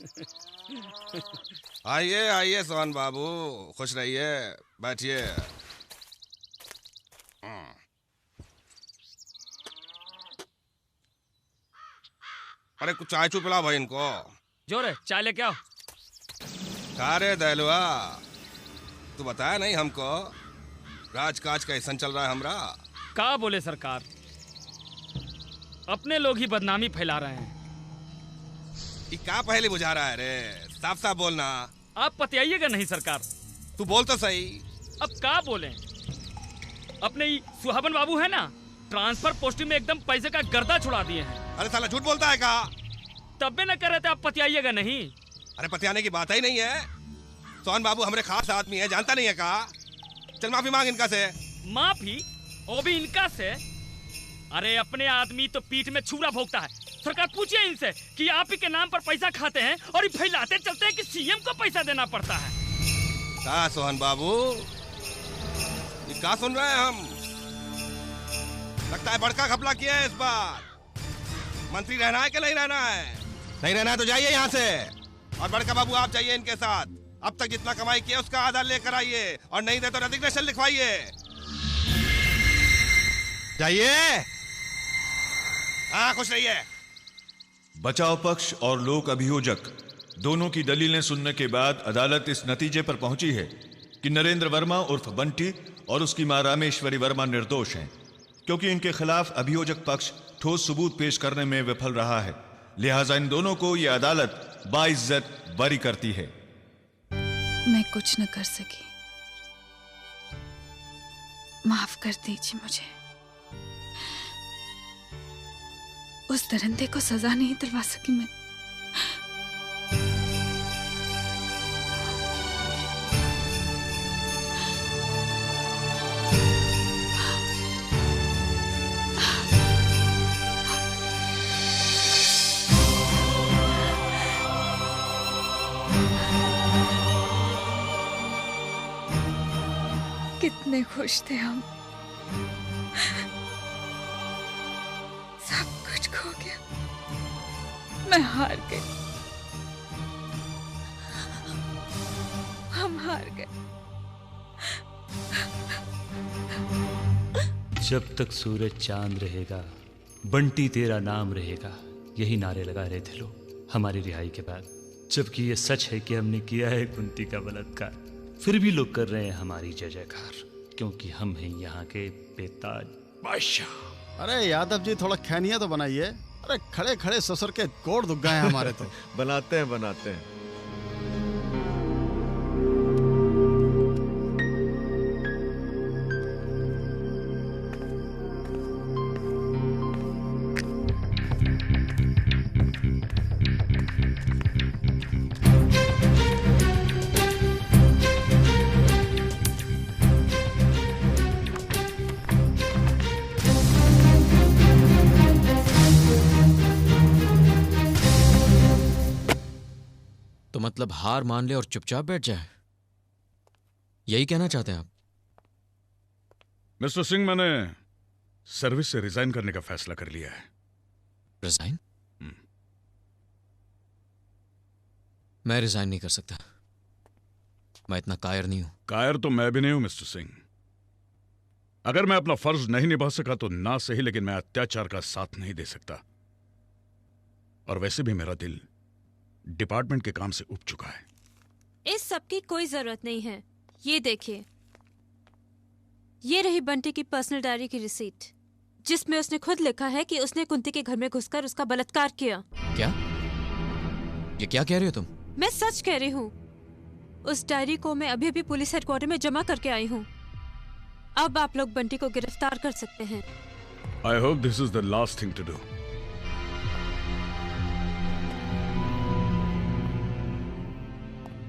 आइए आइए सुहान बाबू, खुश रहिए, बैठिए। अरे कुछ चाय चू पिलाओ भाई इनको। जो रे चाय लेके आओ। का रे दहलुआ, तू बताया नहीं हमको राजकाज कैसन चल रहा है हमरा? का बोले सरकार, अपने लोग ही बदनामी फैला रहे हैं। ये का पहले बुझा रहा है रे, साफ साफ बोलना। आप पतियाइएगा नहीं सरकार। तू बोल तो सही। अब का बोले, अपने सुहाबन बाबू है ना, ट्रांसफर पोस्टिंग में एकदम पैसे का गर्दा छुड़ा दिए हैं। अरे साला झूठ बोलता है का? तब भी न कर रहे थे आप पतियाइएगा नहीं। अरे पतियाने की बात ही नहीं है। सोहन बाबू हमारे खास आदमी है, जानता नहीं है का? चल माफी मांग इनका से। माफी? वो भी इनका से? अरे अपने आदमी तो पीठ में छुरा भोगता है। सरकार पूछिए इनसे कि आप ही के नाम पर पैसा खाते हैं और ये फैलाते चलते हैं कि सीएम को पैसा देना पड़ता है। का सोहन बाबू, ये का सुन रहे हैं हम? लगता है बड़का घपला किया है इस बार। मंत्री रहना है कि नहीं रहना है? नहीं रहना है तो जाइए यहाँ से, और बड़का बाबू आप जाइए इनके साथ। अब तक जितना कमाई किया उसका आधा लेकर आइए, और नहीं दे तो रेजिग्नेशन लिखवाइए। जाइए। हाँ खुश रहिए। बचाव पक्ष और लोक अभियोजक दोनों की दलीलें सुनने के बाद अदालत इस नतीजे पर पहुंची है कि नरेंद्र वर्मा उर्फ बंटी और उसकी मां रामेश्वरी वर्मा निर्दोष हैं, क्योंकि इनके खिलाफ अभियोजक पक्ष ठोस सबूत पेश करने में विफल रहा है। लिहाजा इन दोनों को यह अदालत बाइज्जत बरी करती है। मैं कुछ न कर सकी, माफ कर दीजिए मुझे। उस दरिंदे को सजा नहीं दिलवा सकी मैं। कितने खुश थे हम, सब कुछ खो गया, मैं हार गई, हम हार गए। जब तक सूरज चांद रहेगा, बंटी तेरा नाम रहेगा, यही नारे लगा रहे थे लोग हमारी रिहाई के बाद। जबकि ये सच है कि हमने किया है कुंती का बलात्कार, फिर भी लोग कर रहे हैं हमारी जय जयकार, क्योंकि हम हैं यहाँ के बेताज बादशाह। अरे यादव जी थोड़ा खैनिया तो बनाइए। अरे खड़े खड़े ससुर के गोड़ दुख गए हमारे तो। बनाते हैं बनाते हैं। मतलब हार मान ले और चुपचाप बैठ जाए, यही कहना चाहते हैं आप? मिस्टर सिंह, मैंने सर्विस से रिजाइन करने का फैसला कर लिया है। रिजाइन? मैं रिजाइन नहीं कर सकता, मैं इतना कायर नहीं हूं। कायर तो मैं भी नहीं हूं मिस्टर सिंह। अगर मैं अपना फर्ज नहीं निभा सका तो ना सही, लेकिन मैं अत्याचार का साथ नहीं दे सकता। और वैसे भी मेरा दिल डिपार्टमेंट के काम से उब चुका है। इस सब की कोई जरूरत नहीं है। ये देखिए, ये रही बंटी की पर्सनल डायरी की रिसीट, जिसमें उसने खुद लिखा है कि उसने कुंती के घर में घुसकर उसका बलात्कार किया। क्या? ये क्या कह रही हो तुम? मैं सच कह रही हूँ। उस डायरी को मैं अभी अभी पुलिस हेडक्वार्टर में जमा करके आई हूँ। अब आप लोग बंटी को गिरफ्तार कर सकते हैं। I hope this is the last thing to do.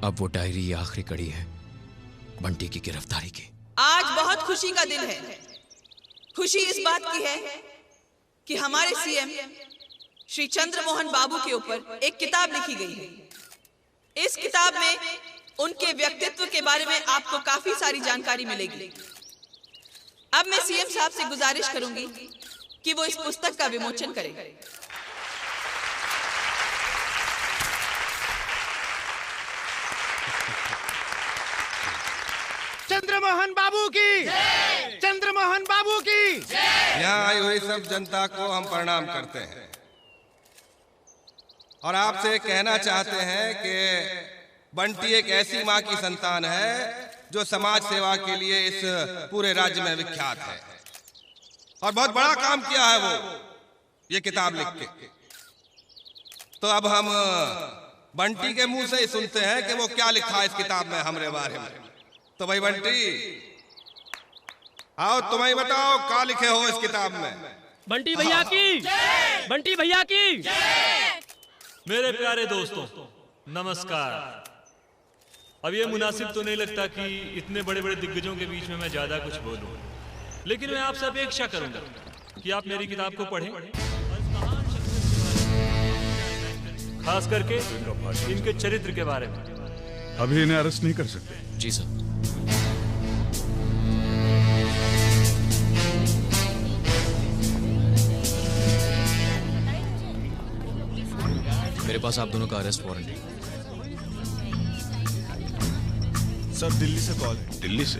अब वो डायरी ये आखिरी कड़ी है बंटी की गिरफ्तारी की। आज बहुत खुशी का दिन है। खुशी इस बात की है कि हमारे सीएम श्री चंद्रमोहन बाबू के ऊपर एक किताब लिखी गई है। इस किताब में उनके व्यक्तित्व के बारे में आपको काफी सारी जानकारी मिलेगी। अब मैं सीएम साहब से गुजारिश करूंगी कि वो इस पुस्तक का विमोचन करें। चंद्रमोहन बाबू की, चंद्रमोहन बाबू की। यहाँ आई हुई सब जनता को हम प्रणाम करते हैं और आपसे कहना चाहते हैं कि बंटी एक ऐसी माँ की संतान है जो समाज सेवा के लिए इस पूरे राज्य में विख्यात है और बहुत बड़ा काम किया है वो ये किताब लिख के। तो अब हम बंटी के मुंह से ही सुनते हैं कि वो क्या लिखा है इस किताब में हमारे बारे में। तो भाई बंटी आओ, तुम ही बताओ क्या लिखे हो इस किताब में। बंटी भैया की, बंटी भैया की। मेरे प्यारे दोस्तों नमस्कार। अब ये मुनासिब तो नहीं लगता कि इतने बड़े बड़े दिग्गजों के बीच में मैं ज्यादा कुछ बोलूं, लेकिन मैं आपसे अपेक्षा करूंगा कि आप मेरी किताब को पढ़ें, खास करके इनके चरित्र के बारे में। अभी इन्हें अरेस्ट नहीं कर सकते। जी सर। मेरे पास आप दोनों का अरेस्ट वारंट है। सर दिल्ली से कॉल है। दिल्ली से?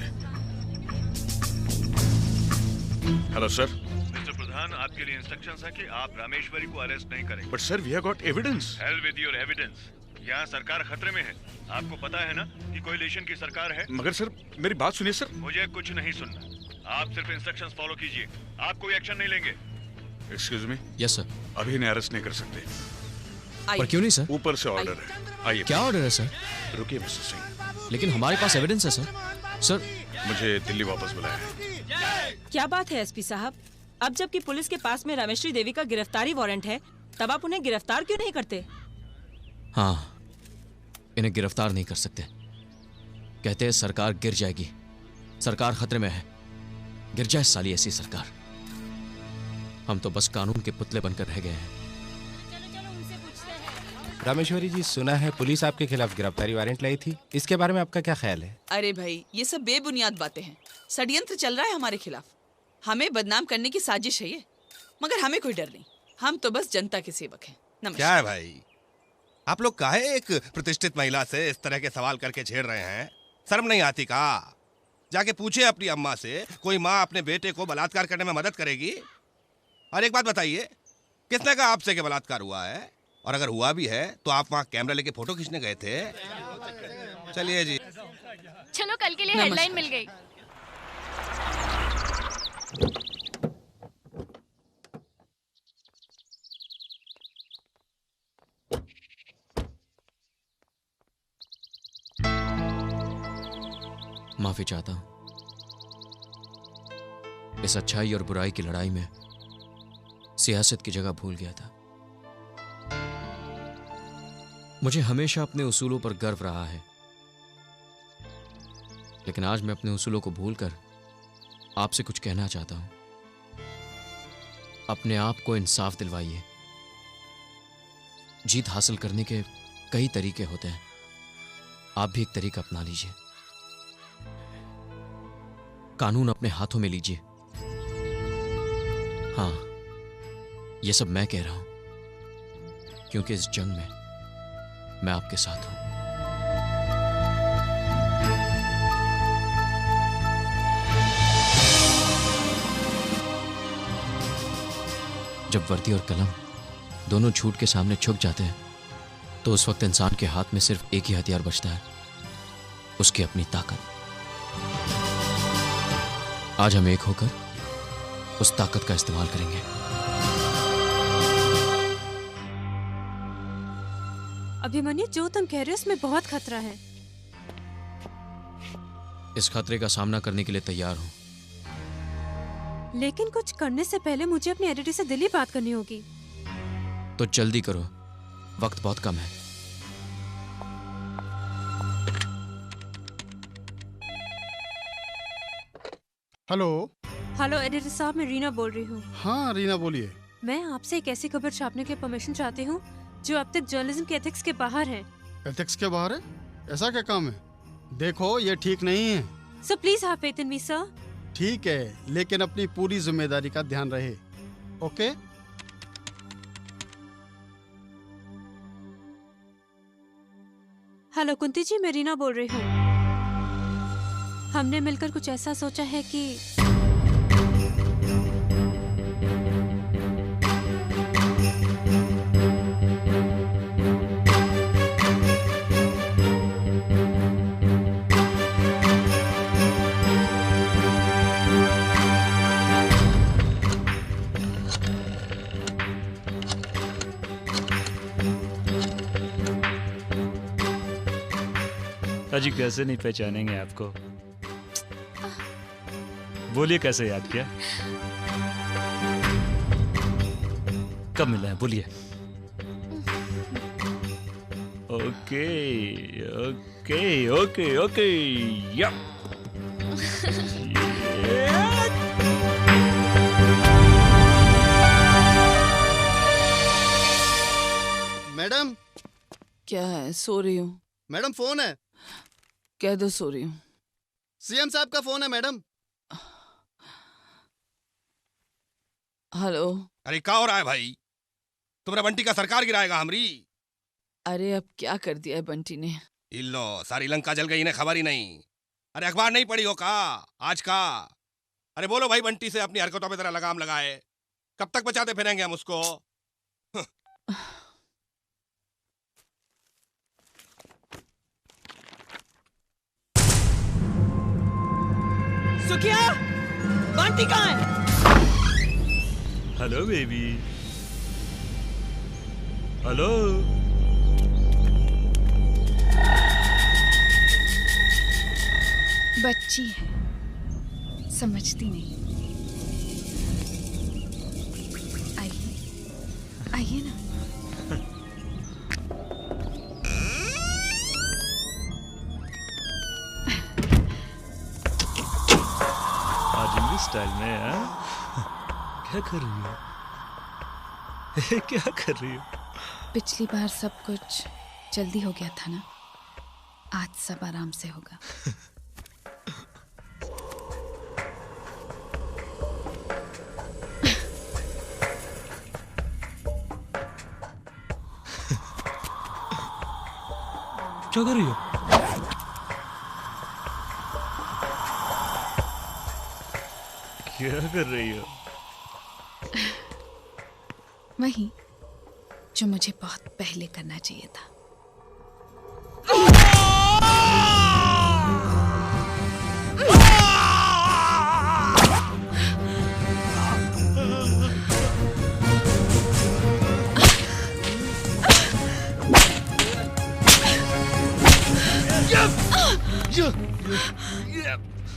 Hello sir. मिस्टर प्रधान, आपके लिए इंस्ट्रक्शंस है कि आप रामेश्वरी को अरेस्ट नहीं करेंगे। But sir we have got evidence. Hell with your evidence. यहाँ सरकार खतरे में है। आपको पता है ना कि कोएलिशन की सरकार है। मगर सर मेरी बात सुनिए सर। मुझे कुछ नहीं सुनना, आप सिर्फ इंस्ट्रक्शंस फॉलो कीजिए। आप कोई एक्शन नहीं लेंगे। Excuse me. Yes sir. अभी इन्हें अरेस्ट नहीं कर सकते। पर क्यों नहीं सर? ऊपर से ऑर्डर है। आइए। क्या ऑर्डर है सर? रुकिए मिस्टर सिंह। लेकिन हमारे पास एविडेंस है सर। सर मुझे दिल्ली वापस बुलाया है। क्या बात है एसपी साहब, अब जबकि पुलिस के पास में रामेश्वरी देवी का गिरफ्तारी वारंट है, तब आप उन्हें गिरफ्तार क्यों नहीं करते? हाँ, इन्हें गिरफ्तार नहीं कर सकते। कहते हैं सरकार गिर जाएगी। सरकार खतरे में है। गिर जाए साली ऐसी सरकार। हम तो बस कानून के पुतले बनकर रह गए हैं। रामेश्वरी जी, सुना है पुलिस आपके खिलाफ गिरफ्तारी वारंट लाई थी, इसके बारे में आपका क्या ख्याल है? अरे भाई, ये सब बेबुनियाद बातें हैं। षड्यंत्र चल रहा है हमारे खिलाफ। हमें बदनाम करने की साजिश है ये, मगर हमें कोई डर नहीं। हम तो बस जनता के सेवक हैं। नमस्कार। क्या है भाई, आप लोग काहे एक प्रतिष्ठित महिला से इस तरह के सवाल करके छेड़ रहे हैं? शर्म नहीं आती का? जाके पूछे अपनी अम्मा से, कोई माँ अपने बेटे को बलात्कार करने में मदद करेगी? और एक बात बताइए, किसने कहा आपसे कि बलात्कार हुआ है? और अगर हुआ भी है तो आप वहाँ कैमरा लेके फोटो खींचने गए थे? चलिए जी। चलो, कल के लिए हेडलाइन मिल गई। माफी चाहता हूं। इस अच्छाई और बुराई की लड़ाई में सियासत की जगह भूल गया था। मुझे हमेशा अपने उसूलों पर गर्व रहा है, लेकिन आज मैं अपने उसूलों को भूलकर आपसे कुछ कहना चाहता हूं। अपने आप को इंसाफ दिलवाइए। जीत हासिल करने के कई तरीके होते हैं, आप भी एक तरीका अपना लीजिए। कानून अपने हाथों में लीजिए। हाँ, यह सब मैं कह रहा हूं क्योंकि इस जंग में मैं आपके साथ हूं। जब वर्दी और कलम दोनों झूठ के सामने झुक जाते हैं, तो उस वक्त इंसान के हाथ में सिर्फ एक ही हथियार बचता है, उसकी अपनी ताकत। आज हम एक होकर उस ताकत का इस्तेमाल करेंगे। अभिमन्यु, जो तुम कह रहे हो उसमें बहुत खतरा है। इस खतरे का सामना करने के लिए तैयार हूं। लेकिन कुछ करने से पहले मुझे अपनी एडिटर से दिली बात करनी होगी। तो जल्दी करो, वक्त बहुत कम है। हेलो। हेलो एडिटर साहब, मैं रीना बोल रही हूँ। हाँ रीना बोलिए। मैं आपसे एक ऐसी खबर छापने की परमिशन चाहती हूँ जो अब तक जर्नलिज्म के एथिक्स के बाहर है। एथिक्स के बाहर है? ऐसा क्या काम है? देखो ये ठीक नहीं है। So please have faith in me sir. ठीक है, लेकिन अपनी पूरी जिम्मेदारी का ध्यान रहे। ओके? हेलो कुंती जी, मैं रीना बोल रही हूँ। हमने मिलकर कुछ ऐसा सोचा है कि अजी कैसे नहीं पहचानेंगे आपको? बोलिए कैसे याद किया? कब मिला है बोलिए। ओके ओके ओके ओके या मैडम। क्या है? सो रही हूँ। मैडम फोन है। कह दो सो रही हूँ। सीएम साहब का फोन है मैडम। हेलो। अरे क्या हो रहा है भाई? तुम्हारा बंटी का सरकार गिराएगा हमरी। अरे अब क्या कर दिया है बंटी ने? इल्लो सारी लंका जल गई, इन्हें खबर ही नहीं। अरे अखबार नहीं पढ़ी हो का आज का? अरे बोलो भाई बंटी से अपनी हरकतों पे जरा लगाम लगाए। कब तक बचाते फिरेंगे हम उसको? सुखिया, बंटी कहाँ है? Hello baby. हेलो। बच्ची है, समझती नहीं। आइए आइए ना। आज इंग्लिश स्टाइल में है? क्या कर रही हो? क्या कर रही हो? पिछली बार सब कुछ जल्दी हो गया था ना, आज सब आराम से होगा। क्या कर रही हो? क्या कर रही हो? वही जो मुझे बहुत पहले करना चाहिए था।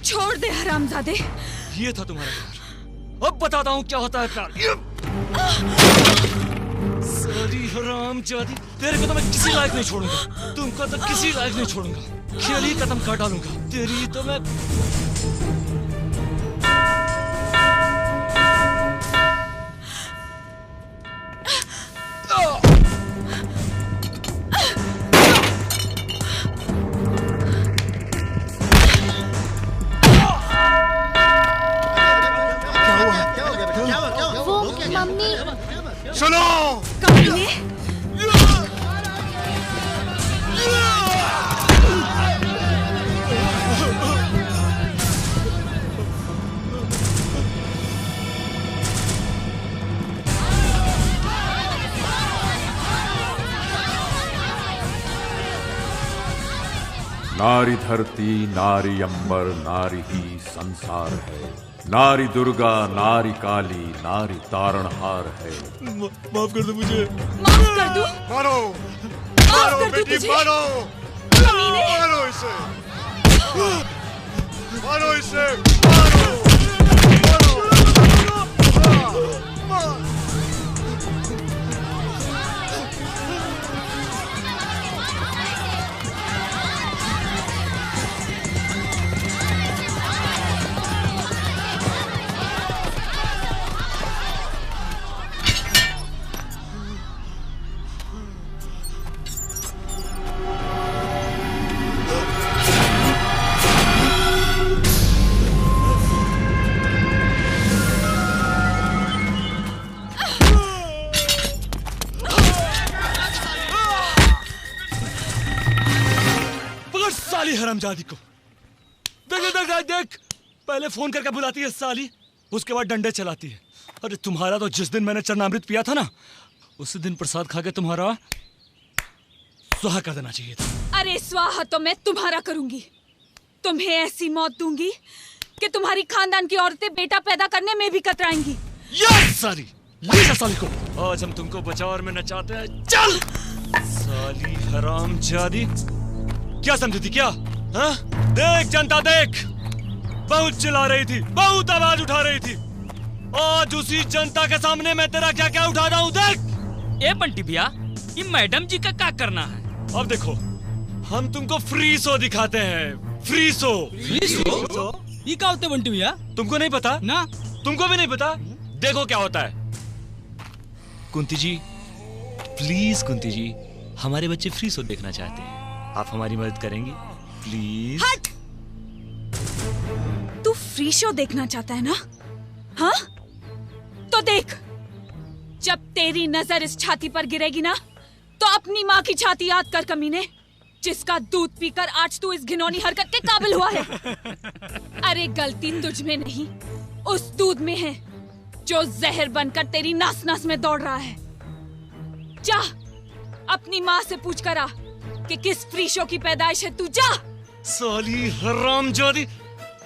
छोड़ दे हरामजादे। ये था तुम्हारा प्यार, अब बताता हूँ क्या होता है प्यार। सारी हरामजादी, तेरे को तो मैं किसी लायक नहीं छोड़ूंगा। तुमको तो किसी लायक नहीं छोड़ूंगा। खेल ही खत्म कर डालूंगा। तेरी तो मैं सुनो। नारी धरती नारी अंबर नारी ही संसार है। नारी दुर्गा नारी काली नारी तारणहार है। माफ कर दो मुझे। माफ कर दो। मारो। माफ कर दो तुझे। कमीने। मारो इसे, मारो इसे, साली हरामजादी को। देख देख देख देख, पहले फोन करके बुलाती है साली, उसके बाद डंडे चलाती है। अरे तुम्हारा तो जिस दिन मैंने चरणामृत पिया था ना, उसी दिन प्रसाद खा के तुम्हारा स्वाहा कर देना चाहिए था। अरे स्वाहा तो मैं तुम्हारा करूंगी। तुम्हें ऐसी मौत दूंगी कि तुम्हारी खानदान की औरतें बेटा पैदा करने में भी कतराएंगी। यस साली, ले जा साली को। आज हम तुमको बाजार में नचाते हैं। चल साली हरामजादी, क्या समझी थी क्या? हाँ? देख जनता देख, बहुत चिल्ला रही थी, बहुत आवाज उठा रही थी। आज उसी जनता के सामने मैं तेरा क्या क्या उठा रहा हूँ, देख। ए बंटी भैया, ये मैडम जी का क्या करना है? अब देखो, हम तुमको फ्री शो दिखाते हैं। Free show. Free show? ये क्या होता है बंटी भैया? तुमको नहीं पता ना? तुमको भी नहीं पता? देखो क्या होता है। कुंती जी, प्लीज कुंती जी, हमारे बच्चे फ्री शो देखना चाहते हैं, आप हमारी मदद करेंगी प्लीज? हट! तू फ्री शो देखना चाहता है ना? हाँ? तो देख, जब तेरी नजर इस छाती पर गिरेगी ना, तो अपनी माँ की छाती याद कर कमीने, जिसका दूध पीकर आज तू इस घिनौनी हरकत के काबिल हुआ है। अरे गलती तुझ में नहीं, उस दूध में है जो जहर बनकर तेरी नास नास में दौड़ रहा है। जा अपनी माँ से पूछ कर आ कि किस फ्री शो की पैदाइश है तू। जा साली हरामजादी,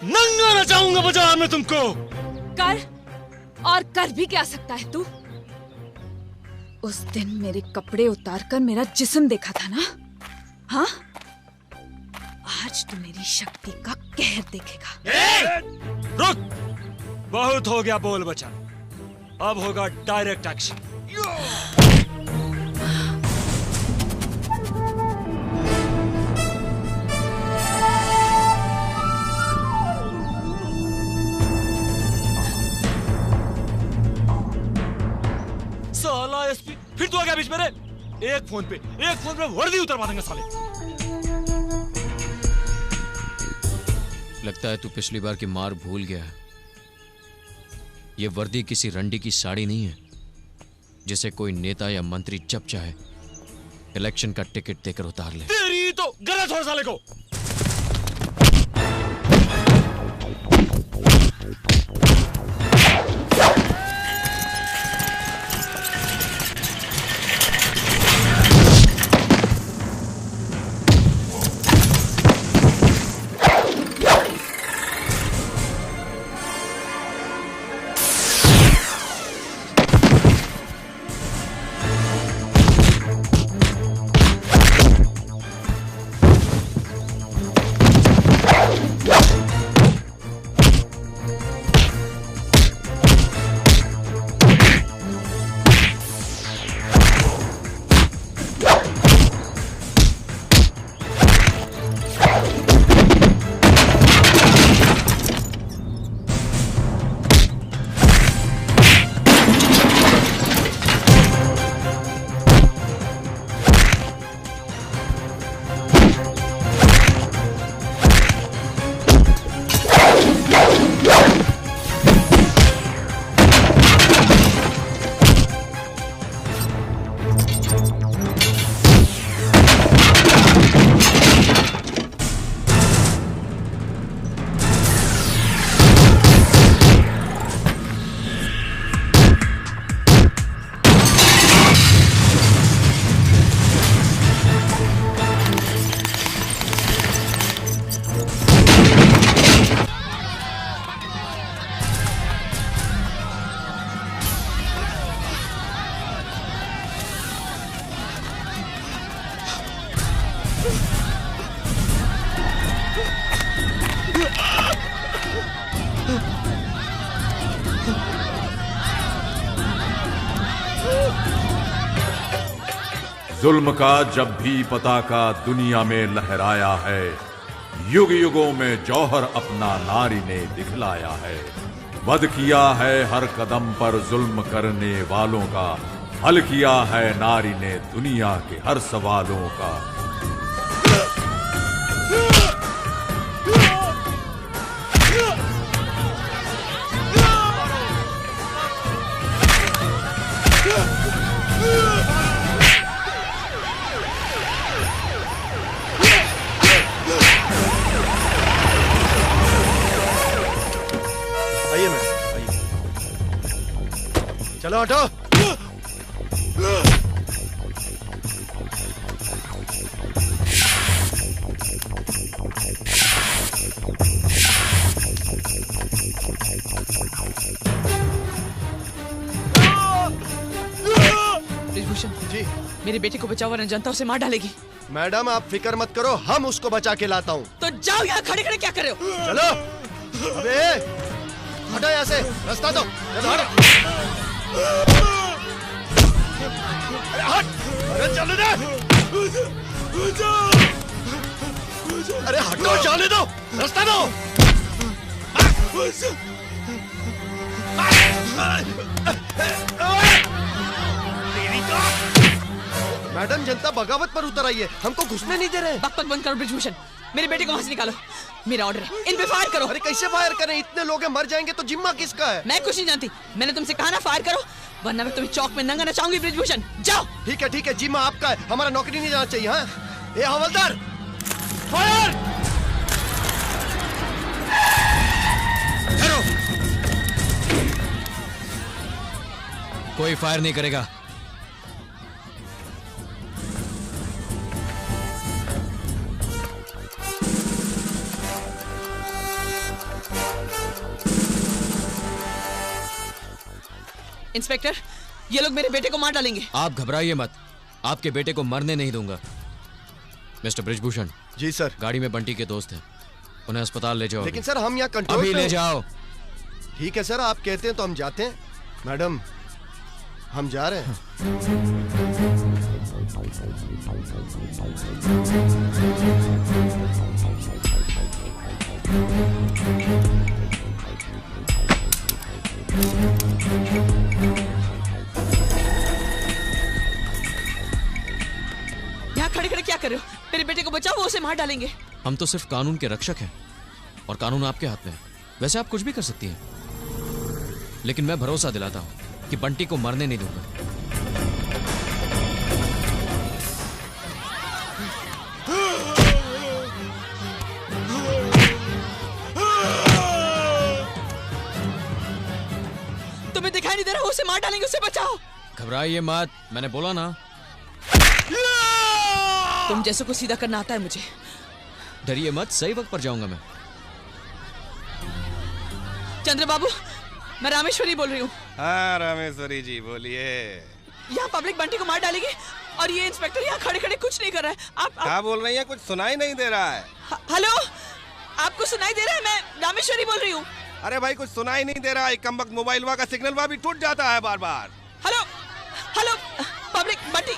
नंगा नचाऊंगा बाजार में तुमको। कर, और कर भी क्या सकता है तू? उस दिन मेरे कपड़े उतारकर मेरा जिस्म देखा था ना? हाँ? आज तू मेरी शक्ति का कहर देखेगा। रुक, बहुत हो गया बोल बचा, अब होगा डायरेक्ट एक्शन। साला एसपी, फिर तू आ गया बीच में रे। एक फोन पे वर्दी उतरवा देंगे साले। लगता है तू पिछली बार की मार भूल गया है। ये वर्दी किसी रंडी की साड़ी नहीं है जिसे कोई नेता या मंत्री जब चाहे इलेक्शन का टिकट देकर उतार ले। तेरी तो गलत हो साले को। जुल्म का जब भी पताका दुनिया में लहराया है, युग युगों में जौहर अपना नारी ने दिखलाया है। वध किया है हर कदम पर जुल्म करने वालों का, हल किया है नारी ने दुनिया के हर सवालों का। आइए मैडम, आइए। चलो हटो। ब्रिजभूषण जी, मेरे बेटे को बचाओ वरना जनता उसे मार डालेगी। मैडम आप फिक्र मत करो, हम उसको बचा के लाता हूँ। तो जाओ, यहाँ खड़े खड़े क्या कर रहे हो? चलो। अबे हटो यहाँ से, रास्ता दो। चलो हटो। अरे हट, अरे चलो ना। अरे हटो, जाने दो, रास्ता दो। मैडम जनता बगावत पर उतर आई है, हमको घुसने नहीं दे रहे। बकबक बंद करो ब्रिजभूषण, मेरे बेटे को वहां से निकालो। मेरा ऑर्डर है, इन पे फायर करो। अरे कैसे फायर करें, इतने लोग हैं, मर जाएंगे तो जिम्मा किसका है? मैं कुछ नहीं जानती, मैंने तुमसे कहा ना फायर करो, वरना मैं तुम्हें चौक में नंगा नचाऊंगी। ब्रिजभूषण जाओ। ठीक है, जिम्मा आपका है, हमारा नौकरी नहीं जाना चाहिए। हाँ ए हवलदार, फायर। कोई फायर नहीं करेगा। इंस्पेक्टर, ये लोग मेरे बेटे को मार डालेंगे। आप घबराइए मत, आपके बेटे को मरने नहीं दूंगा। मिस्टर ब्रिजभूषण। जी सर। गाड़ी में बंटी के दोस्त हैं, उन्हें अस्पताल ले जाओ। लेकिन सर हम यहाँ कंट्रोल अभी ले जाओ। ठीक है सर, आप कहते हैं तो हम जाते हैं। मैडम हम जा रहे हैं। यहाँ खड़े खड़े क्या कर रहे हो? मेरे बेटे को बचाओ, वो उसे मार डालेंगे। हम तो सिर्फ कानून के रक्षक हैं और कानून आपके हाथ में है। वैसे आप कुछ भी कर सकती हैं, लेकिन मैं भरोसा दिलाता हूं कि बंटी को मरने नहीं दूंगा। तुम्हें दिखाई नहीं दे रहा? उसे मार डालेंगे, उसे बचाओ। घबराइए मत, मैंने बोला ना। तुम जैसे को सीधा करना आता है मुझे। डरिए मत, सही वक्त पर जाऊंगा मैं। चंद्र बाबू, मैं रामेश्वरी बोल रही हूँ। हाँ रामेश्वरी जी बोलिए। यहाँ पब्लिक बंटी को मार डालेगी और ये इंस्पेक्टर यहाँ खड़े खड़े कुछ नहीं कर रहा है। आप क्या बोल रही हैं? कुछ सुनाई नहीं दे रहा है। हेलो, आपको सुनाई दे रहा है? मैं रामेश्वरी बोल रही हूँ। अरे भाई कुछ सुनाई नहीं दे रहा है, कमबख्त मोबाइल का सिग्नल भी टूट जाता है बार बार। Hello hello, public Bunty.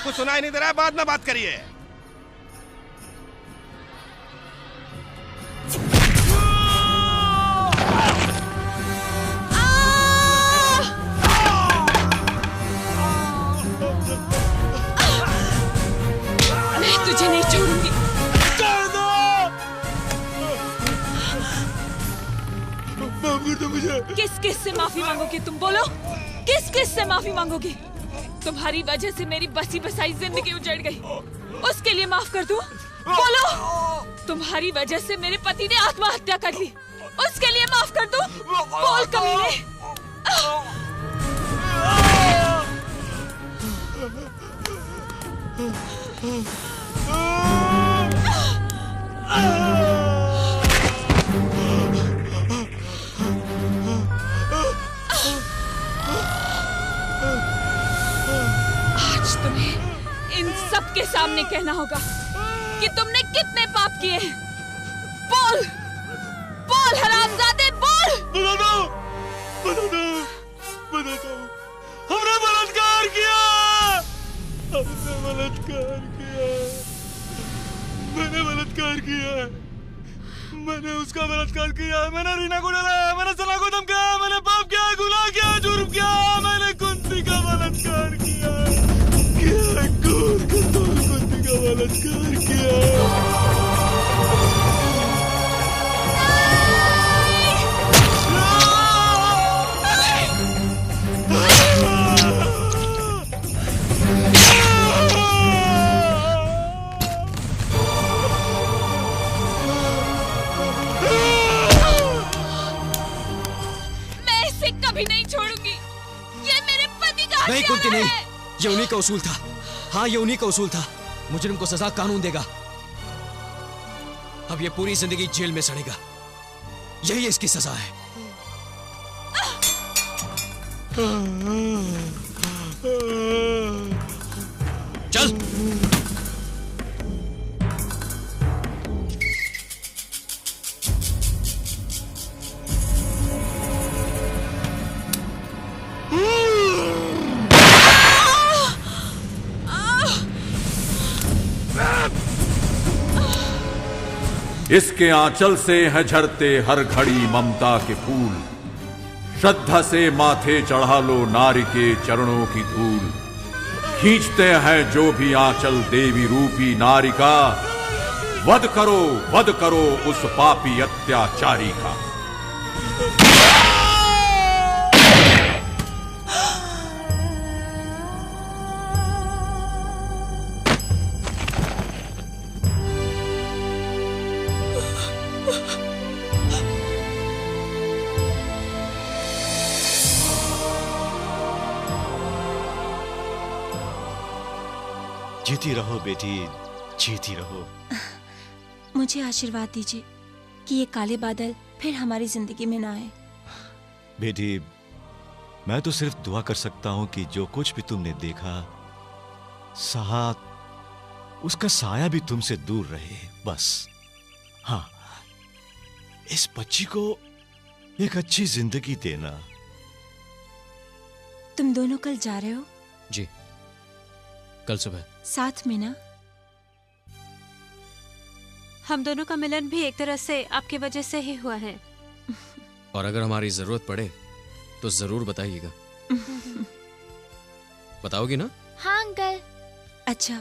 कुछ सुनाई नहीं दे रहा है, बाद में बात करिए। मैं तुझे नहीं छोड़ूंगी। किस किस से माफी मांगोगी तुम? बोलो, किस किस से माफी मांगोगी? तुम्हारी वजह से मेरी बसी बसाई जिंदगी उजड़ गई, उसके लिए माफ कर दूं? बोलो, तुम्हारी वजह से मेरे पति ने आत्महत्या कर ली, उसके लिए माफ कर दूं? बोल कमीने। आज तुम्हें इन सब के सामने कहना होगा कि तुमने कितने पाप किए। बोल बोल हरामजादे, बोल। बता दो हमने बलात्कार किया, मैंने बलात्कार किया, मैंने उसका बलात्कार किया, मैंने रीना को डराया, मैंने सना को धमकाया, मैंने पाप किया, गुनाह किया, जुर्म किया, मैंने कुंती का बलात्कार किया, कुंती का बलात्कार किया। कभी नहीं छोड़ूंगी, ये मेरे पति का नहीं कुंती हत्यारा नहीं, है। ये उन्हीं का उसूल था। हाँ ये उन्हीं का उसूल था। मुजरिम को सजा कानून देगा। अब ये पूरी जिंदगी जेल में सड़ेगा, यही इसकी सजा है। चल इसके आंचल से है झरते हर घड़ी ममता के फूल। श्रद्धा से माथे चढ़ा लो नारी के चरणों की धूल। खींचते हैं जो भी आंचल देवी रूपी नारी का, वध करो उस पापी अत्याचारी का। जीती रहो बेटी, जीती रहो। मुझे आशीर्वाद दीजिए कि ये काले बादल फिर हमारी जिंदगी में ना आए। बेटी मैं तो सिर्फ दुआ कर सकता हूं कि जो कुछ भी तुमने देखा सहा, उसका साया भी तुमसे दूर रहे, बस। हाँ, इस बच्ची को एक अच्छी जिंदगी देना। तुम दोनों कल जा रहे हो? जी, कल सुबह साथ में ना? हम दोनों का मिलन भी एक तरह से आपकी वजह से ही हुआ है। और अगर हमारी जरूरत पड़े तो जरूर बताइएगा। बताओगी ना? हाँ अंकल। अच्छा